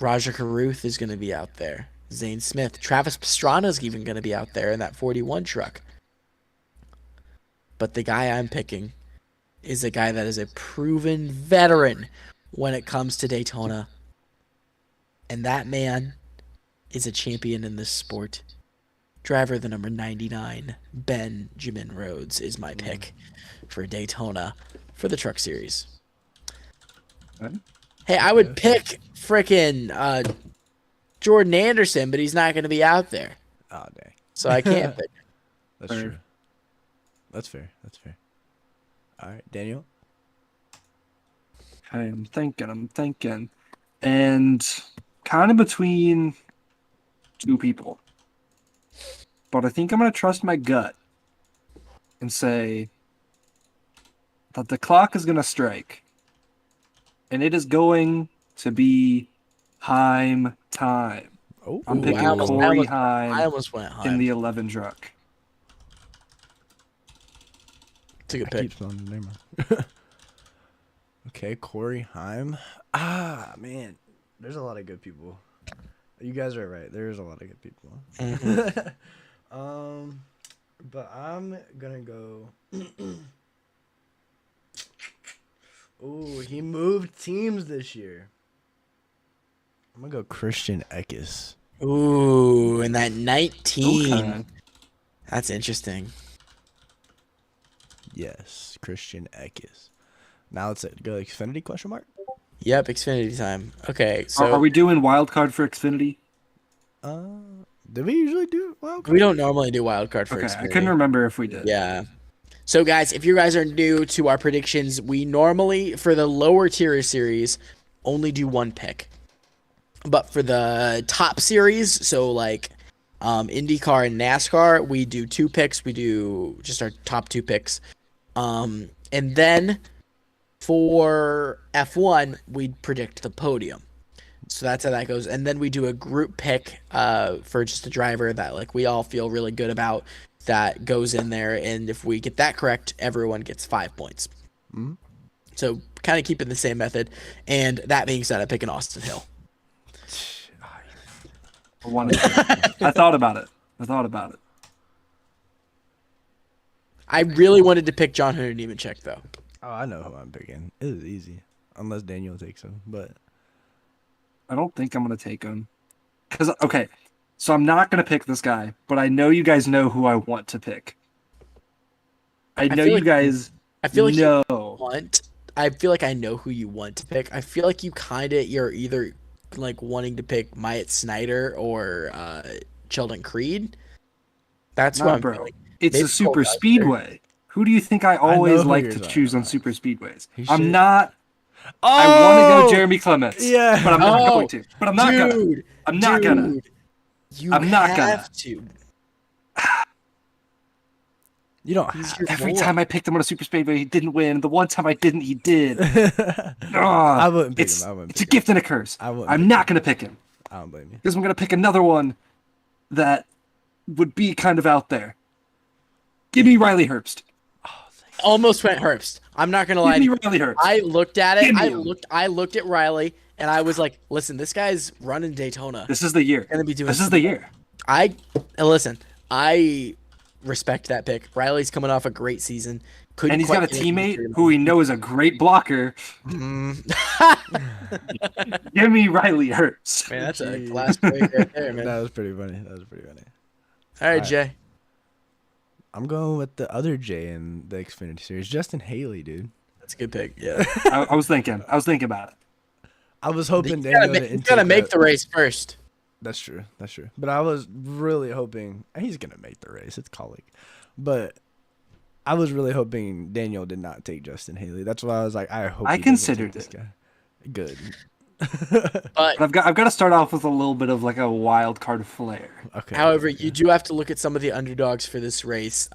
Raja Caruth is going to be out there. Zane Smith. Travis Pastrana is even going to be out there in that 41 truck. But the guy I'm picking is a guy that is a proven veteran when it comes to Daytona. And that man is a champion in this sport. Driver the number 99, Benjamin Rhodes, is my pick for Daytona for the truck series. Hey, I would pick frickin' Jordan Anderson, but he's not going to be out there. Oh dang. So I can't pick. That's Fair. true. That's fair. That's fair. All right, Daniel. Okay, I'm thinking. And kind of between two people. But I think I'm going to trust my gut and say that the clock is going to strike. And it is going to be Heim time. Oh, I'm picking I Corey I Heim almost went Heim. in the 11 truck. It's a good I pick. keep spelling his name wrong. Okay, Corey Heim. Ah, man. There's a lot of good people. You guys are right. There's a lot of good people. But I'm gonna go. Oh, he moved teams this year. I'm gonna go Christian Eckes. Ooh, and that 19. Okay. That's interesting. Yes, Christian Eckes. Now let's go Xfinity question mark. Yep, Xfinity time. Okay, so Are we doing wild card for Xfinity? Did we usually do well? we don't normally do wild card for Okay, Xfinity. I couldn't remember if we did. Yeah. So guys, if you guys are new to our predictions, we normally for the lower tier series only do one pick. But for the top series, so like IndyCar and NASCAR, we do two picks. We do just our top two picks. And then for F1, we predict the podium. So that's how that goes. And then we do a group pick for just a driver that like we all feel really good about that goes in there. And if we get that correct, everyone gets 5 points. Mhm. So kind of keeping the same method. And that being said, I'm picking Austin Hill. I thought about it. I really wanted to pick John Hunter Nemechek though. Oh, I know who I'm picking. It is easy, unless Daniel takes him. But I don't think I'm going to take him. Okay, so I'm not going to pick this guy, but I know you guys know who I want to pick. I know feel you like- guys I feel like know. I feel like I know who you want to pick. I feel like you're either like wanting to pick Myatt Snyder or Sheldon Creed. That's what Nah, I'm bro. feeling. It's Maybe a super Cole Custer. speedway. Who do you think I know always who like you're to talking choose on about. super speedways? He I'm should- not. oh, I want to go Jeremy Clements. Yeah. But I'm not Oh, going to. But I'm not gonna. Dude, I'm not gonna. dude, You I'm not have gonna. to. You don't He's have. your Every boy. time I picked him on a super speedway, he didn't win. The one time I didn't, he did. I wouldn't pick it's, him. I wouldn't It's a pick him. gift and a curse. I wouldn't I'm pick not gonna pick him I don't blame you. because I'm gonna pick another one that would be kind of out there. Give me Riley Herbst. Almost went Herbst. I'm not gonna lie. Give to me you. Riley Herbst. I looked at it. Give me him. I looked at Riley, and I was like, "Listen, this guy's running Daytona. This is the year. Gonna be doing This is the year. Listen. I respect that pick. Riley's coming off a great season. Couldn't And he's quite got a finish in teammate the who we know is a great blocker. Give me Riley Herbst. Man, that's a Jeez. class break right there, man. That was pretty funny. All right, Jay. I'm going with the other J in the Xfinity series, Justin Haley, dude. That's a good pick. Yeah. I was thinking about it. I was hoping You Daniel gotta, didn't you gotta take make that. the race first. That's true. But I was really hoping he's gonna make the race. It's Colic, but I was really hoping Daniel did not take Justin Haley. That's why I was like, I hope I he doesn't considered take this it. guy. Good. But But I've got to start off with a little bit of like a wild card flair. Okay. however, you do have to look at some of the underdogs for this race.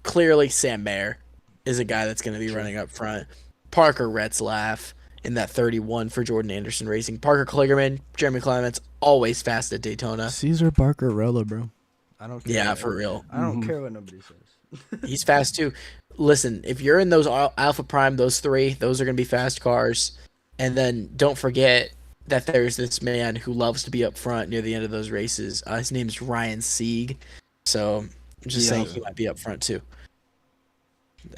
Clearly, Sam Mayer is a guy that's going to be running up front. Parker Retzlaff in that 31 for Jordan Anderson Racing. Parker Kligerman, Jeremy Clements, always fast at Daytona. Caesar Barcarella, bro. I don't care. Yeah, for real. I don't care what nobody says. He's fast too. Listen, if you're in those Alpha Prime, those three, those are going to be fast cars. And then don't forget that there's this man who loves to be up front near the end of those races. His name's Ryan Sieg. So I'm just saying he might be up front too.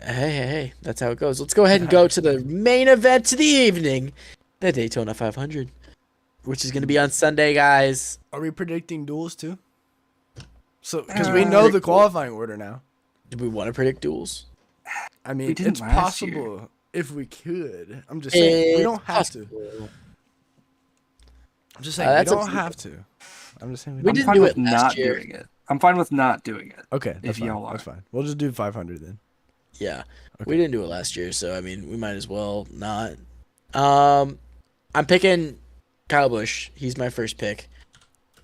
Hey, that's how it goes. Let's go ahead and go to the main event of the evening, the Daytona 500, which is going to be on Sunday, guys. Are we predicting duels too? So, because we know the qualifying order now. Do we want to predict duels? I mean, We didn't it's last year. possible if we could. I'm just saying we don't have to. possible. I'm just saying, we That's don't up to have to. I'm just saying We I'm didn't fine do with it last not year. doing it. I'm fine with not doing it. Okay, that's If fine. y'all are. That's fine. We'll just do 500 then. Yeah, Okay. we didn't do it last year, so I mean, we might as well not. I'm picking Kyle Busch. He's my first pick.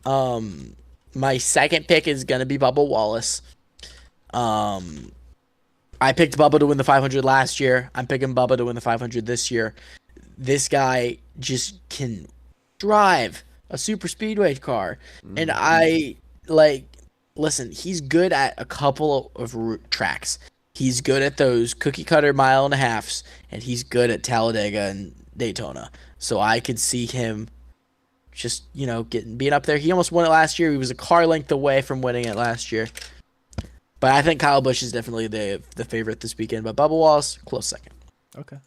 My second pick is gonna be Bubba Wallace. I picked Bubba to win the 500 last year. I'm picking Bubba to win the 500 this year. This guy just can drive a super speedway car, and I like. Listen, he's good at a couple of tracks. He's good at those cookie cutter mile and a halves, and he's good at Talladega and Daytona. So I could see him just, being up there. He almost won it last year. He was a car length away from winning it last year. But I think Kyle Busch is definitely the favorite this weekend. But Bubba Wallace, close second. Okay.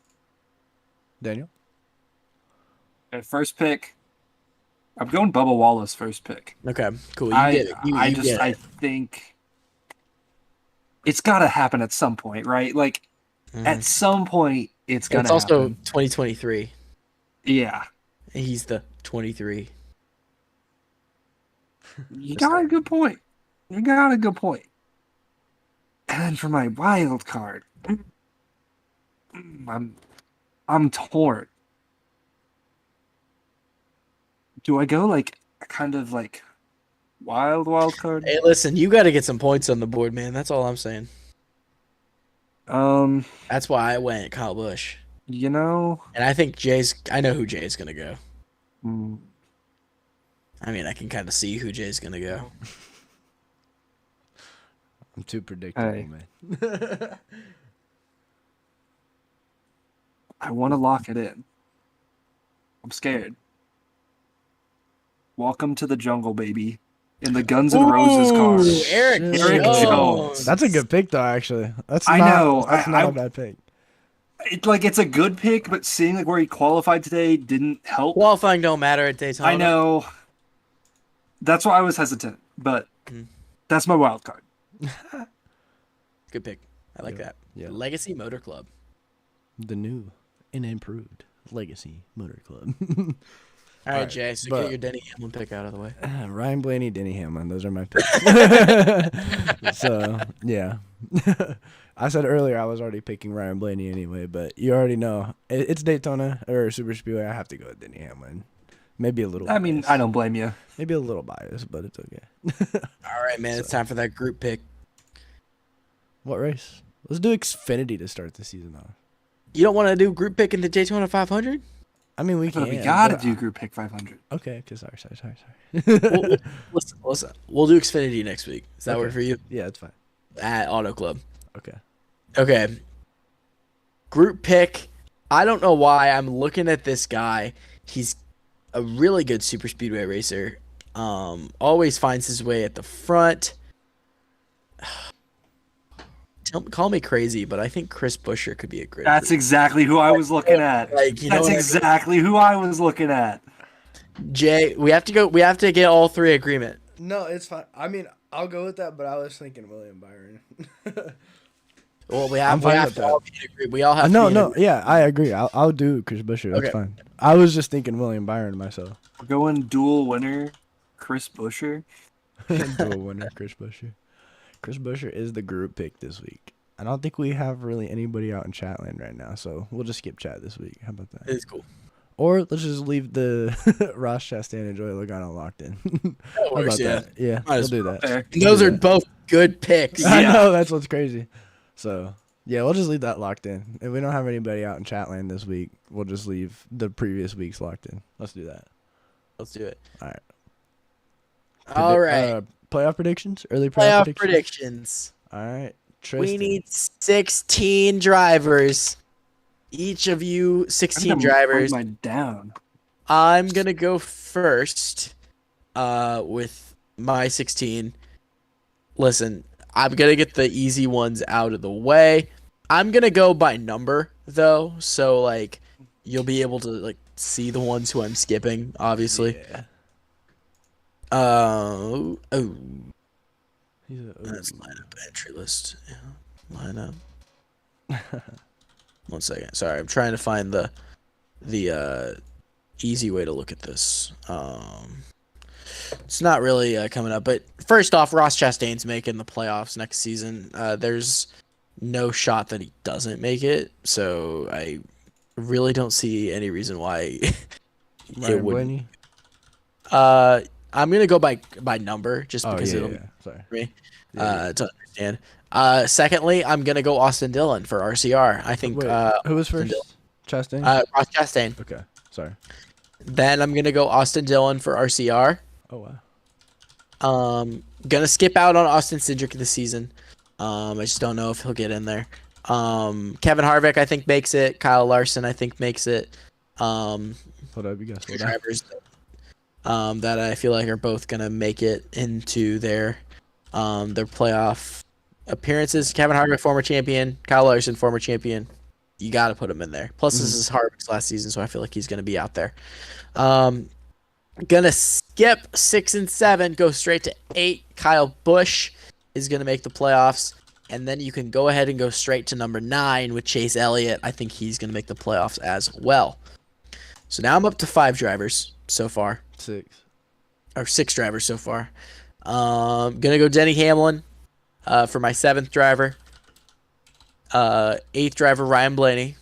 Daniel? At first pick, I'm going Bubba Wallace first pick. Okay, cool. I think it's got to happen at some point, right? Like, at some point, it's going to happen. It's also 2023. Yeah. And he's the 23. You got a good point. And then for my wild card, I'm torn. Do I go like kind of like wild card? Hey, listen, you got to get some points on the board, man. That's all I'm saying. That's why I went Kyle Busch. And I think I know who Jay's going to go. I mean, I can kind of see who Jay's going to go. I'm too predictable, man. I want to lock it in. I'm scared. Welcome to the jungle, baby. In the Guns N' Roses car. Eric Jones. That's a good pick, though, actually. That's I not, know. That's not a bad pick. It's a good pick, but seeing like where he qualified today didn't help. Qualifying don't matter at Daytona. I know. That's why I was hesitant, but that's my wild card. Good pick. I like that. Yeah. Legacy Motor Club. The new and improved Legacy Motor Club. All right, Jay, so get your Denny Hamlin pick out of the way. Ryan Blaney, Denny Hamlin. Those are my picks. So, yeah. I said earlier I was already picking Ryan Blaney anyway, but you already know. It's Daytona or Super Speedway. I have to go with Denny Hamlin. Maybe a little biased. I don't blame you. Maybe a little biased, but it's okay. All right, man. It's time for that group pick. What race? Let's do Xfinity to start the season off. You don't want to do group pick in the Daytona 500? I mean, we can. We gotta do Group Pick 500. Okay, sorry. Listen, we'll do Xfinity next week. Does that work for you? Yeah, it's fine. At Auto Club. Okay. Group pick. I don't know why I'm looking at this guy. He's a really good super speedway racer. Always finds his way at the front. Call me crazy, but I think Chris Buescher could be a great. That's exactly who I was looking at. That's exactly who I was looking at. Jay, we have to get all three agreement. No, it's fine. I mean, I'll go with that, but I was thinking William Byron. Well, we have to all agree. We all have. No. Yeah, I agree. I'll do Chris Buescher. That's fine. I was just thinking William Byron myself. We're going dual winner, Chris Buescher. Dual winner, Chris Buescher. Chris Buescher is the group pick this week. I don't think we have really anybody out in Chatland right now, so we'll just skip chat this week. How about that? It's cool. Or let's just leave the Ross Chastain and Joey Logano locked in. How about that? Yeah, we'll do that. Those are both good picks. I know, that's what's crazy. So, yeah, we'll just leave that locked in. If we don't have anybody out in Chatland this week, we'll just leave the previous weeks locked in. Let's do that. Let's do it. All right. Playoff predictions? Early playoff predictions. All right. Tristan. We need 16 drivers. Each of you 16 drivers. Down. I'm going to go first with my 16. Listen, I'm going to get the easy ones out of the way. I'm going to go by number, though. So, like, you'll be able to, like, see the ones who I'm skipping, obviously. Yeah. Let's line up entry list. Yeah, line up. 1 second. Sorry, I'm trying to find the easy way to look at this. It's not really coming up, but first off, Ross Chastain's making the playoffs next season. There's no shot that he doesn't make it, so I really don't see any reason why Ryan Blaney. I'm gonna go by number just because it'll Sorry. me Yeah. to understand. Secondly, I'm gonna go Austin Dillon for RCR. I think Wait, who was first? Chastain? Ross Chastain. Okay, sorry. Then I'm gonna go Austin Dillon for RCR. Oh wow. Gonna skip out on Austin Cindric this season. I just don't know if he'll get in there. Kevin Harvick I think makes it. Kyle Larson I think makes it. Hold up, you guys. Drivers that I feel like are both gonna make it into their playoff appearances. Kevin Harvick, former champion. Kyle Larson, former champion. You got to put him in there. Plus, this is Harvick's last season, so I feel like he's gonna be out there. Gonna skip 6 and 7, go straight to 8. Kyle Busch is gonna make the playoffs, and then you can go ahead and go straight to number 9 with Chase Elliott. I think he's gonna make the playoffs as well. So now I'm up to 5 drivers so far. 6 drivers so far. Gonna go Denny Hamlin for my 7th driver. 8th driver Ryan Blaney.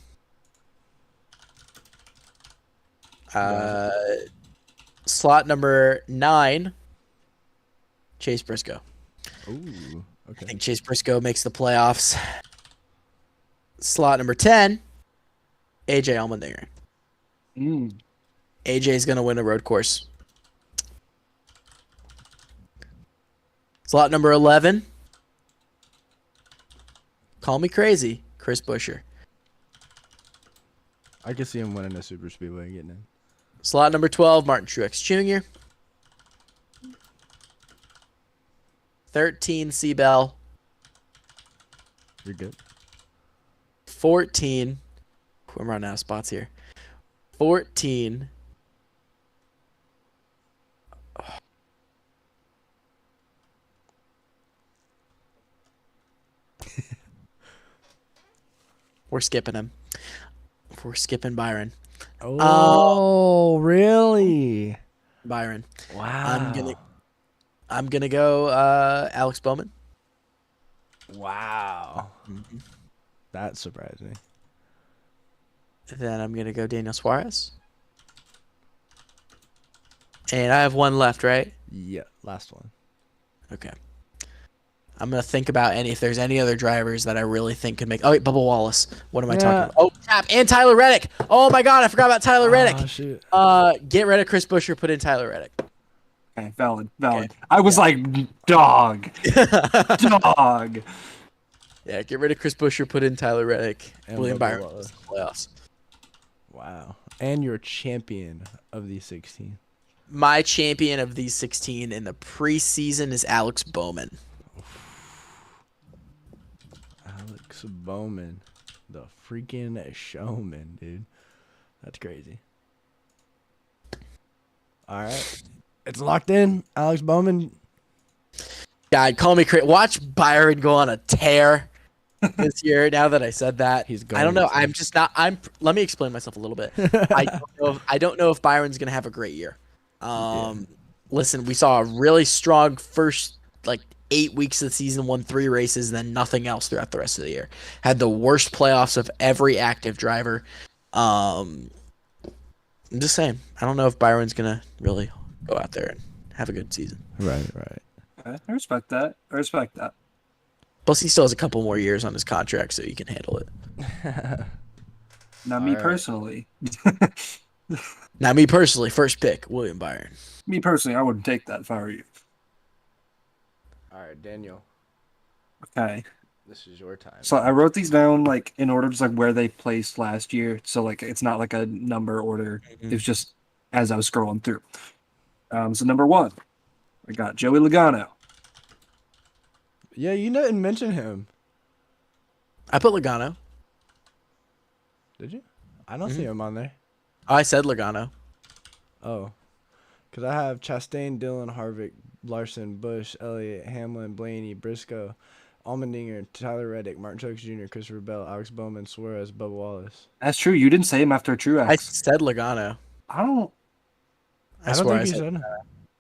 Slot number 9, Chase Briscoe. Ooh, okay. I think Chase Briscoe makes the playoffs. Slot number 10, AJ Allmendinger. AJ is going to win a road course. Slot number 11, call me crazy, Chris Buescher. I can see him winning a super speedway, getting in. Slot number 12, Martin Truex Jr. 13, Seabell. You're good. 14. I'm running out of spots here. 14. We're skipping him. We're skipping Byron. Oh, really? Byron. Wow. I'm gonna go Alex Bowman. Wow. That surprised me. Then I'm gonna go Daniel Suarez. And I have one left, right? Yeah, last one. Okay. I'm gonna think about if there's any other drivers that I really think could make. Oh wait, Bubba Wallace. What am I talking about? Oh, crap! And Tyler Reddick. Oh my God, I forgot about Tyler Reddick. Oh, shoot. Get rid of Chris Buescher. Put in Tyler Reddick. Okay, valid. Okay. I was like, dog. Yeah, get rid of Chris Buescher. Put in Tyler Reddick. And William Bubba Byron. Wallace. Playoffs. Wow. And you're champion of these 16. My champion of these 16 in the preseason is Alex Bowman. Alex Bowman, the freaking showman, dude. That's crazy. All right. It's locked in. Alex Bowman. God, call me crazy. Watch Byron go on a tear this year. Now that I said that, He's going I don't know. to. I'm just not. Let me explain myself a little bit. I don't know if Byron's gonna have a great year. Listen, we saw a really strong first 8 weeks of the season, won 3 races, and then nothing else throughout the rest of the year. Had the worst playoffs of every active driver. I'm just saying. I don't know if Byron's gonna really go out there and have a good season. Right. Okay, I respect that. Plus, he still has a couple more years on his contract, so he can handle it. Now, me personally. Now, me personally, first pick, William Byron. Me personally, I wouldn't take that if I were you. All right, Daniel. Okay. This is your time. So I wrote these down in order just where they placed last year. So it's not like a number order. It's just as I was scrolling through. So number 1, I got Joey Logano. Yeah, you didn't mention him. I put Logano. Did you? I don't see him on there. Oh, I said Logano. Oh. Because I have Chastain, Dillon, Harvick, Larson, Busch, Elliott, Hamlin, Blaney, Briscoe, Allmendinger, Tyler Reddick, Martin Truex Jr., Christopher Bell, Alex Bowman, Suarez, Bubba Wallace. That's true. You didn't say him after Truex. I said Logano. I don't. I I don't swear think I he said said.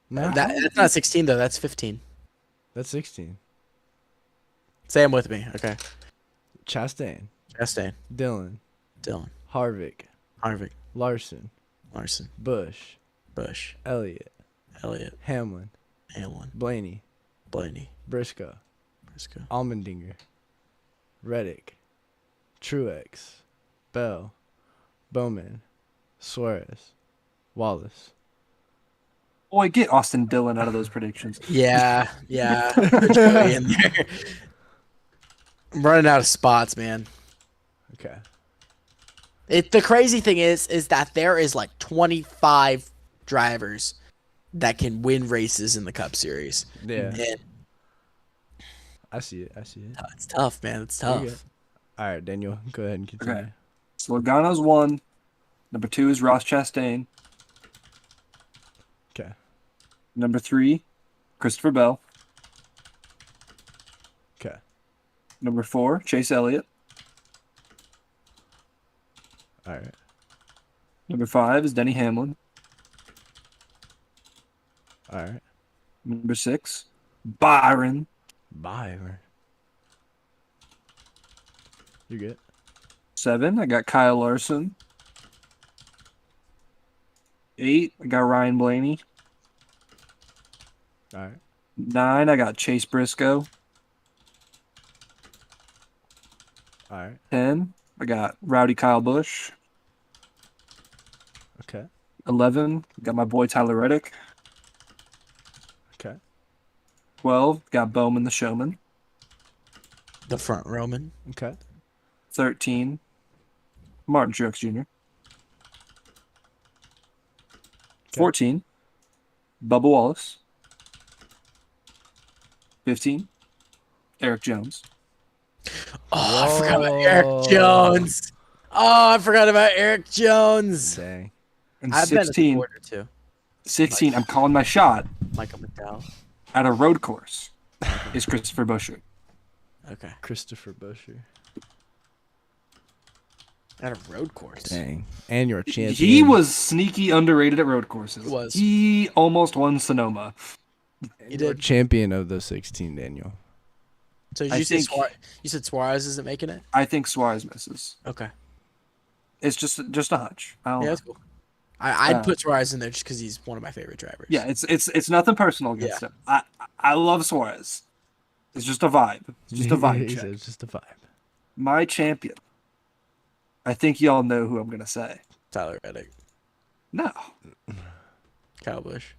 No, that's not 16 though. That's 15. that's 16. Say them with me. Okay. Chastain, Chastain, Dillon, Dylan, Harvick, Harvick, Larson, Larson, Bush, Bush, Elliott, Elliott, Hamlin, Hamlin, Blaney, Blaney, Briscoe, Briscoe, Allmendinger, Reddick, Truex, Bell, Bowman, Suarez, Wallace. Boy, get Austin Dillon out of those predictions. Yeah, yeah. Put Joey in there. I'm running out of spots, man. Okay. The crazy thing is that there is like 25 drivers that can win races in the Cup Series. Yeah. And I see it. I see it. it's tough, man. It's You're good. tough. All right, Daniel, go ahead and continue. Okay. So Logano's 1. Number 2 is Ross Chastain. Okay. Number 3, Christopher Bell. Okay. Number 4, Chase Elliott. All right. Number 5 is Denny Hamlin. All right. Number 6, Byron. Byron. You good? 7, I got Kyle Larson. 8, I got Ryan Blaney. All right. 9, I got Chase Briscoe. All right. 10, I got Rowdy Kyle Busch. Okay. 11, got my boy Tyler Reddick. Okay. 12, got Bowman the Showman. The front Roman. Okay. 13, Martin Truex Jr. 14, Bubba Wallace. 15, Eric Jones. Oh, I forgot about Eric Jones. Oh, I forgot about Eric Jones. Dang. And I've been a 16, supporter too. 16, I'm calling my shot Michael McDowell. at a road course is Christopher Buescher. Okay. Christopher Buescher. At a road course. Dang. And you're a champion. He was sneaky underrated at road courses. Was. He almost won Sonoma. He You're a did. champion of the 16, Daniel. So I you said think- you said Suarez isn't making it? I think Suarez misses. Okay. It's just a hunch. I don't Yeah, know. that's cool. I'd Uh, put Suarez in there just because he's one of my favorite drivers. Yeah, it's nothing personal against him. I love Suarez. It's just a vibe. It's just a vibe He check. said it's just a vibe. My champion. I think y'all know who I'm gonna say. Tyler Reddick, No, Kyle Busch.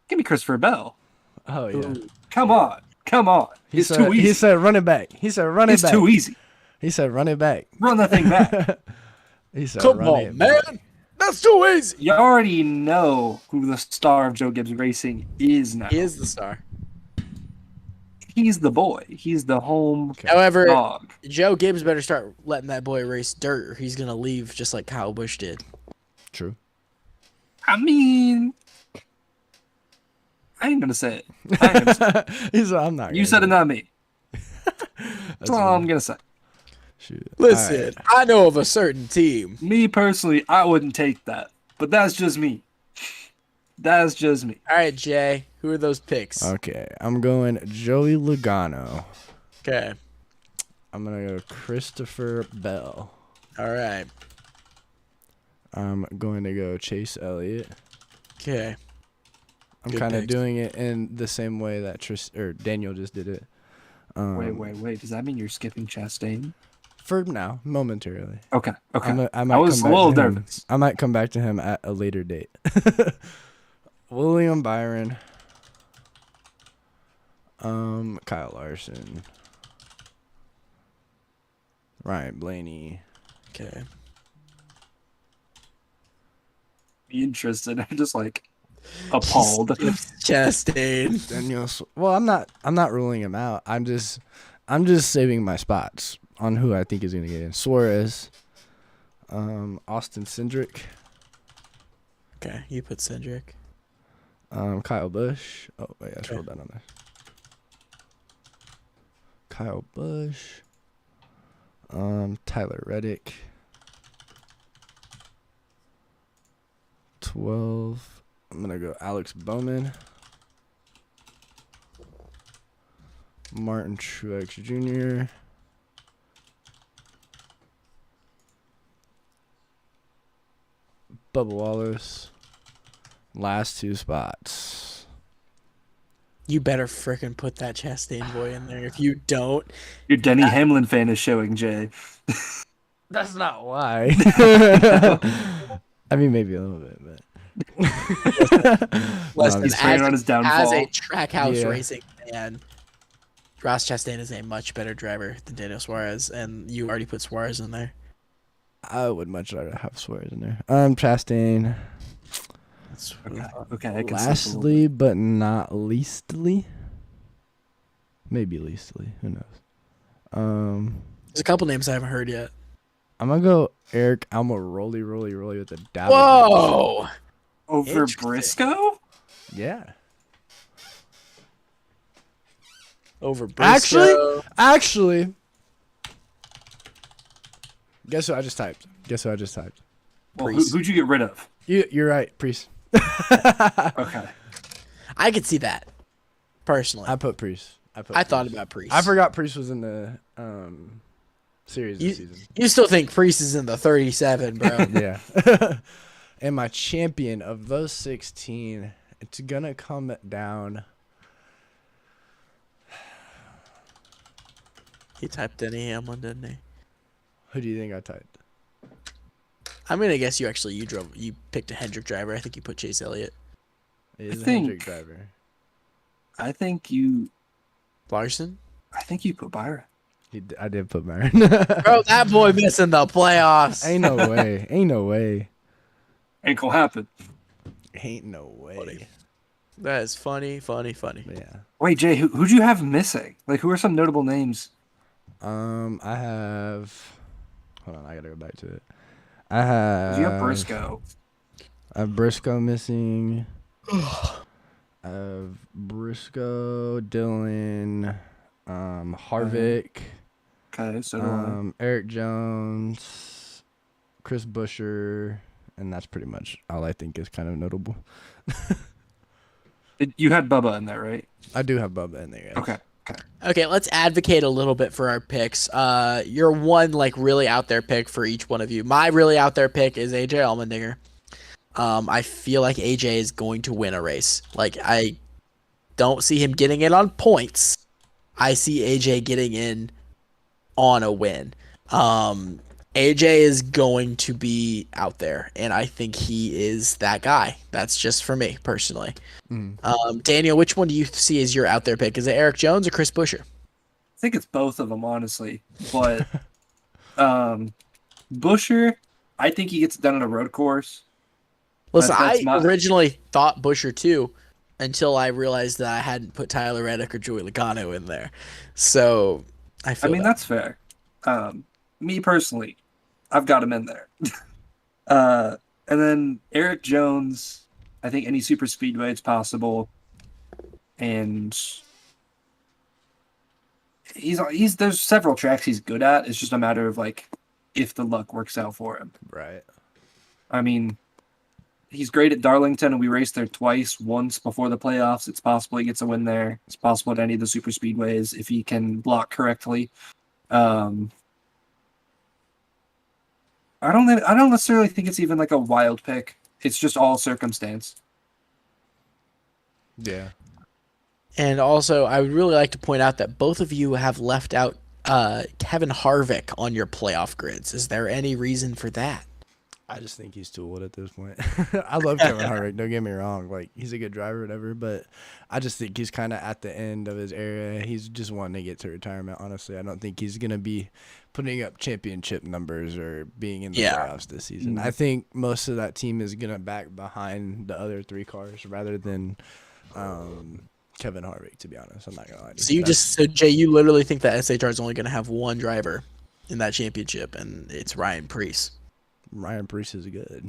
give me Christopher Bell. Oh, yeah. Come on. He It's said, too easy. He said run it back. He said run it It's back. too easy. He said run it back. Run that thing back. He said Come run on, it man. back. That's too easy. You already know who the star of Joe Gibbs Racing is now. He is the star. He's the boy. He's the home However, dog. Joe Gibbs better start letting that boy race dirt or he's going to leave just like Kyle Busch did. True. I mean, I ain't gonna say it. I ain't gonna say it. He said I'm not. You said it, not me. That's all I'm funny. gonna say. Shoot. Listen, All right. I know of a certain team. Me personally, I wouldn't take that, but that's just me. That's just me. All right, Jay, who are those picks? Okay, I'm going Joey Logano. Okay. I'm gonna go Christopher Bell. All right. I'm going to go Chase Elliott. Okay. I'm Good kind of picks. doing it in the same way that Daniel just did it. Wait. Does that mean you're skipping Chastain? For now, momentarily. Okay. I might I was a come back little to him. nervous. I might come back to him at a later date. William Byron. Kyle Larson. Ryan Blaney. Okay. Mm. Interested. I'm just like appalled. Chastain. Daniel. Well, I'm not ruling him out. I'm just saving my spots on who I think is gonna get in. Suarez. Austin Cindric. Okay, you put Cindric. Kyle Busch. Oh wait, I scrolled down on there. Kyle Busch. Tyler Reddick. 12. I'm going to go Alex Bowman. Martin Truex Jr. Bubba Wallace. Last 2 spots. You better frickin' put that Chastain boy in there. If you don't, Your Denny Hamlin fan is showing, Jay. That's not why. I mean, maybe a little bit, but. Listen, He's preying on his downfall. as a trackhouse Yeah. racing fan, Ross Chastain is a much better driver than Daniel Suarez, and you already put Suarez in there. I would much rather have Suarez in there. Chastain. That's Okay, I can see a little Lastly, but not leastly. Maybe leastly. Who knows? There's a couple names I haven't heard yet. I'm gonna go Eric Almirola rolly with the Dallas. Whoa! over Interesting. Briscoe. Yeah. Over Briscoe. Actually. Guess who I just typed? Well, Priest. who'd you get rid of? You're right, Priest. Okay. I could see that, personally. I put Priest. I thought about Priest. I forgot Priest was in the series this season. You still think Priest is in the 37, bro? Yeah. And my champion of those 16, it's gonna come down. He typed Denny Hamlin, didn't he? Who do you think I typed? I'm gonna guess you picked a Hendrick driver. I think you put Chase Elliott. It is a think- Hendrick driver. I think you Larson? put Byron. I did put Byron. Bro, that boy missing the playoffs. Ain't no way. Ain't no way. Ain't gonna happen. Ain't no way. That is funny. Yeah. Wait, Jay, who'd you have missing? Like, who are some notable names? I have. Hold on, I gotta go back to it. I have. You have Briscoe. I have Briscoe missing. I have Briscoe, Dylan, Harvick, Okay, so do I. Eric Jones, Chris Buescher, and that's pretty much all I think is kind of notable. You had Bubba in there, right? I do have Bubba in there. Yes. Okay. Okay, let's advocate a little bit for our picks. Your one really out there pick for each one of you. My really out there pick is AJ Allmendinger. I feel like AJ is going to win a race. Like, I don't see him getting it on points. I see AJ getting in on a win. AJ is going to be out there, and I think he is that guy. That's just for me, personally. Daniel, which one do you see as your out there pick? Is it Eric Jones or Chris Buescher? I think it's both of them, honestly. But Buescher, I think he gets it done on a road course. Listen, That's I originally thought Buescher too, until I realized that I hadn't put Tyler Reddick or Joey Logano in there. So I mean That's fair. Me personally, I've got him in there. And then Eric Jones, I think any super speedway it's possible. And he's there's several tracks he's good at. It's just a matter of like if the luck works out for him. Right. I mean, he's great at Darlington, and we raced there once before the playoffs. It's possible he gets a win there. It's possible at any of the super speedways if he can block correctly. I don't necessarily think it's even like a wild pick. It's just all circumstance. Yeah. And also, I would really like to point out that both of you have left out Kevin Harvick on your playoff grids. Is there any reason for that? I just think he's too old at this point. I love Kevin Harvick. Don't get me wrong. Like, he's a good driver, whatever. But I just think he's kind of at the end of his era. He's just wanting to get to retirement. Honestly, I don't think he's gonna be putting up championship numbers or being in the playoffs this season. I think most of that team is gonna back behind the other 3 cars rather than Kevin Harvick. To be honest, I'm not gonna lie. To you. So Jay, you literally think that SHR is only going to have one driver in that championship, and it's Ryan Preece. Ryan Preece is good.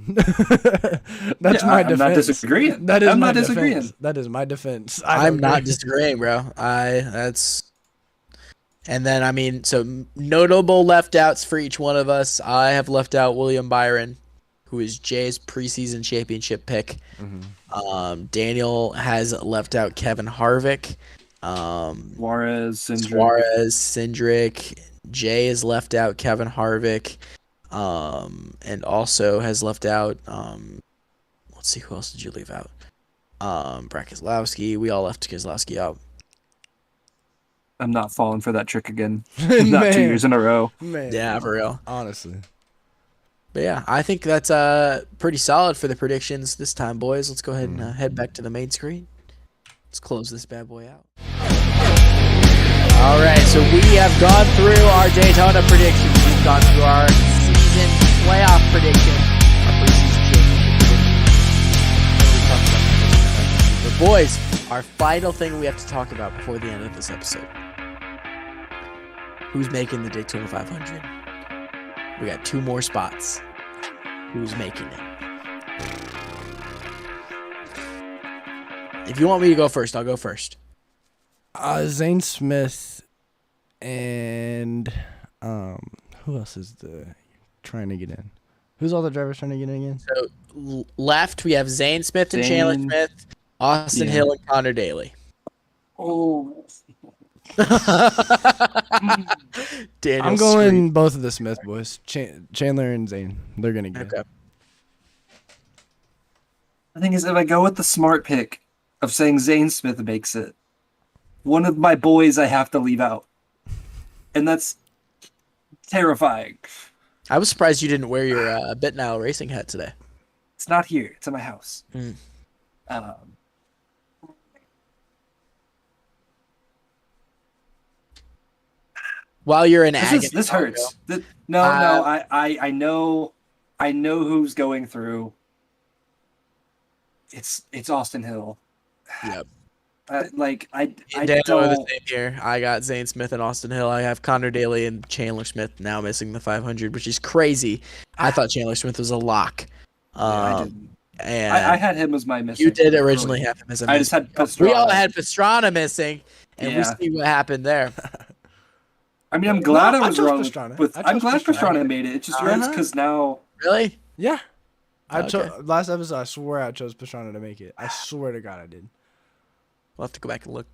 That's my defense. I'm not disagreeing. That is I'm my not defense. disagreeing. That is my defense. I'm not disagreeing, bro. And then, I mean, so notable left outs for each one of us. I have left out William Byron, who is Jay's preseason championship pick. Mm-hmm. Daniel has left out Kevin Harvick. Suarez, Cindric. Jay has left out Kevin Harvick. And also has left out, let's see, who else did you leave out? Brad Keselowski. We all left Keselowski out. I'm not falling for that trick again. Not 2 years in a row. Man. Yeah, for real. Honestly. But yeah, I think that's pretty solid for the predictions this time, boys. Let's go ahead and head back to the main screen. Let's close this bad boy out. All right, so we have gone through our Daytona predictions. We've gone through our season playoff prediction, our preseason championship prediction. But boys, our final thing we have to talk about before the end of this episode. Who's making the Daytona 500? We got 2 more spots. Who's making it? If you want me to go first, I'll go first. Zane Smith and who else is trying to get in? Who's all the drivers trying to get in again? So left, we have Zane Smith and Chandler Smith, Austin Hill and Connor Daly. Oh. Daniel I'm going both of the Smith boys, Chandler and Zane. They're gonna get. Okay. The thing is, if I go with the smart pick of saying Zane Smith makes it, one of my boys I have to leave out, and that's terrifying. I was surprised you didn't wear your Bitnow racing hat today. It's not here. It's at my house. While you're in agony, this hurts. I know who's going through. It's Austin Hill. Yep. I Daniel are the don't. same here. I got Zane Smith and Austin Hill. I have Connor Daly and Chandler Smith now missing the 500, which is crazy. I thought Chandler Smith was a lock. I didn't. And I had him as my missing. you did originally have him as a I just missing. had Pastrana. We all had Pastrana missing, and we Yeah. see what happened there. I mean, I'm glad No, I I was chose wrong. Pastrana. I'm glad Pastrana. Pastrana made it. It just hurts because now. Really? Yeah. Okay. Last episode, I swear I chose Pastrana to make it. I swear to God I did. We'll have to go back and look.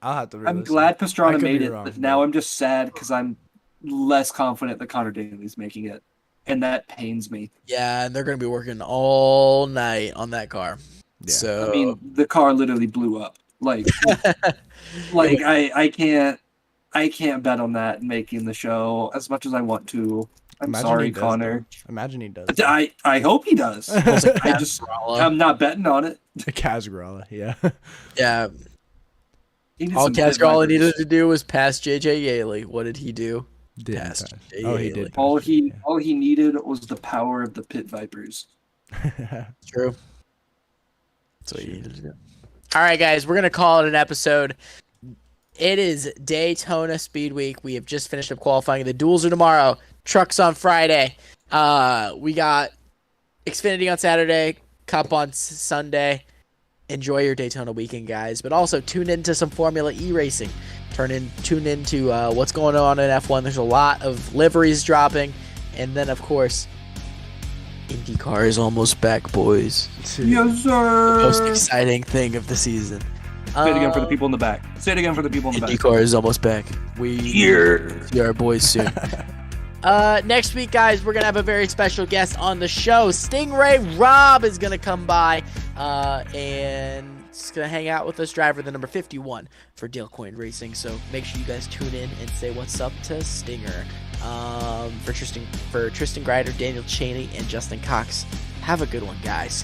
I'll have to. I'm re-listen. glad I Pastrana could made be it, wrong, but now I'm just sad because I'm less confident that Connor Daly's making it, and that pains me. Yeah, and they're going to be working all night on that car. Yeah. So I mean, the car literally blew up. Like I can't bet on that making the show as much as I want to. I'm Imagine sorry, he does, Connor. though. Imagine he does. But I hope he does. I'm not betting on it. Casgrala, yeah. yeah, He needs all some Casgar all he drivers. needed to do was pass JJ Yaley. What did he do? Did Passed pass. Jay Oh, he Haley. did. All pass it, he needed was the power of the Pit Vipers. yeah. True. That's what you needed to do. All right, guys, we're going to call it an episode. It is Daytona Speed Week. We have just finished up qualifying. The duels are tomorrow. Trucks on Friday. We got Xfinity on Saturday. Cup on Sunday. Enjoy your Daytona weekend, guys. But also tune into some Formula E racing. Tune into what's going on in F1. There's a lot of liveries dropping. And then, of course, IndyCar is almost back, boys. Yes, sir. Most exciting thing of the season. Say it again for the people in the back. Say it again for the people in the back. IndyCar is almost back. We see our boys soon. Next week, guys, we're going to have a very special guest on the show. Stingray Rob is going to come by and he's going to hang out with us, driver the number 51 for Dale Coyne Racing. So make sure you guys tune in and say what's up to Stinger. For Tristan Grider, Daniel Cheney, and Justin Cox. Have a good one, guys.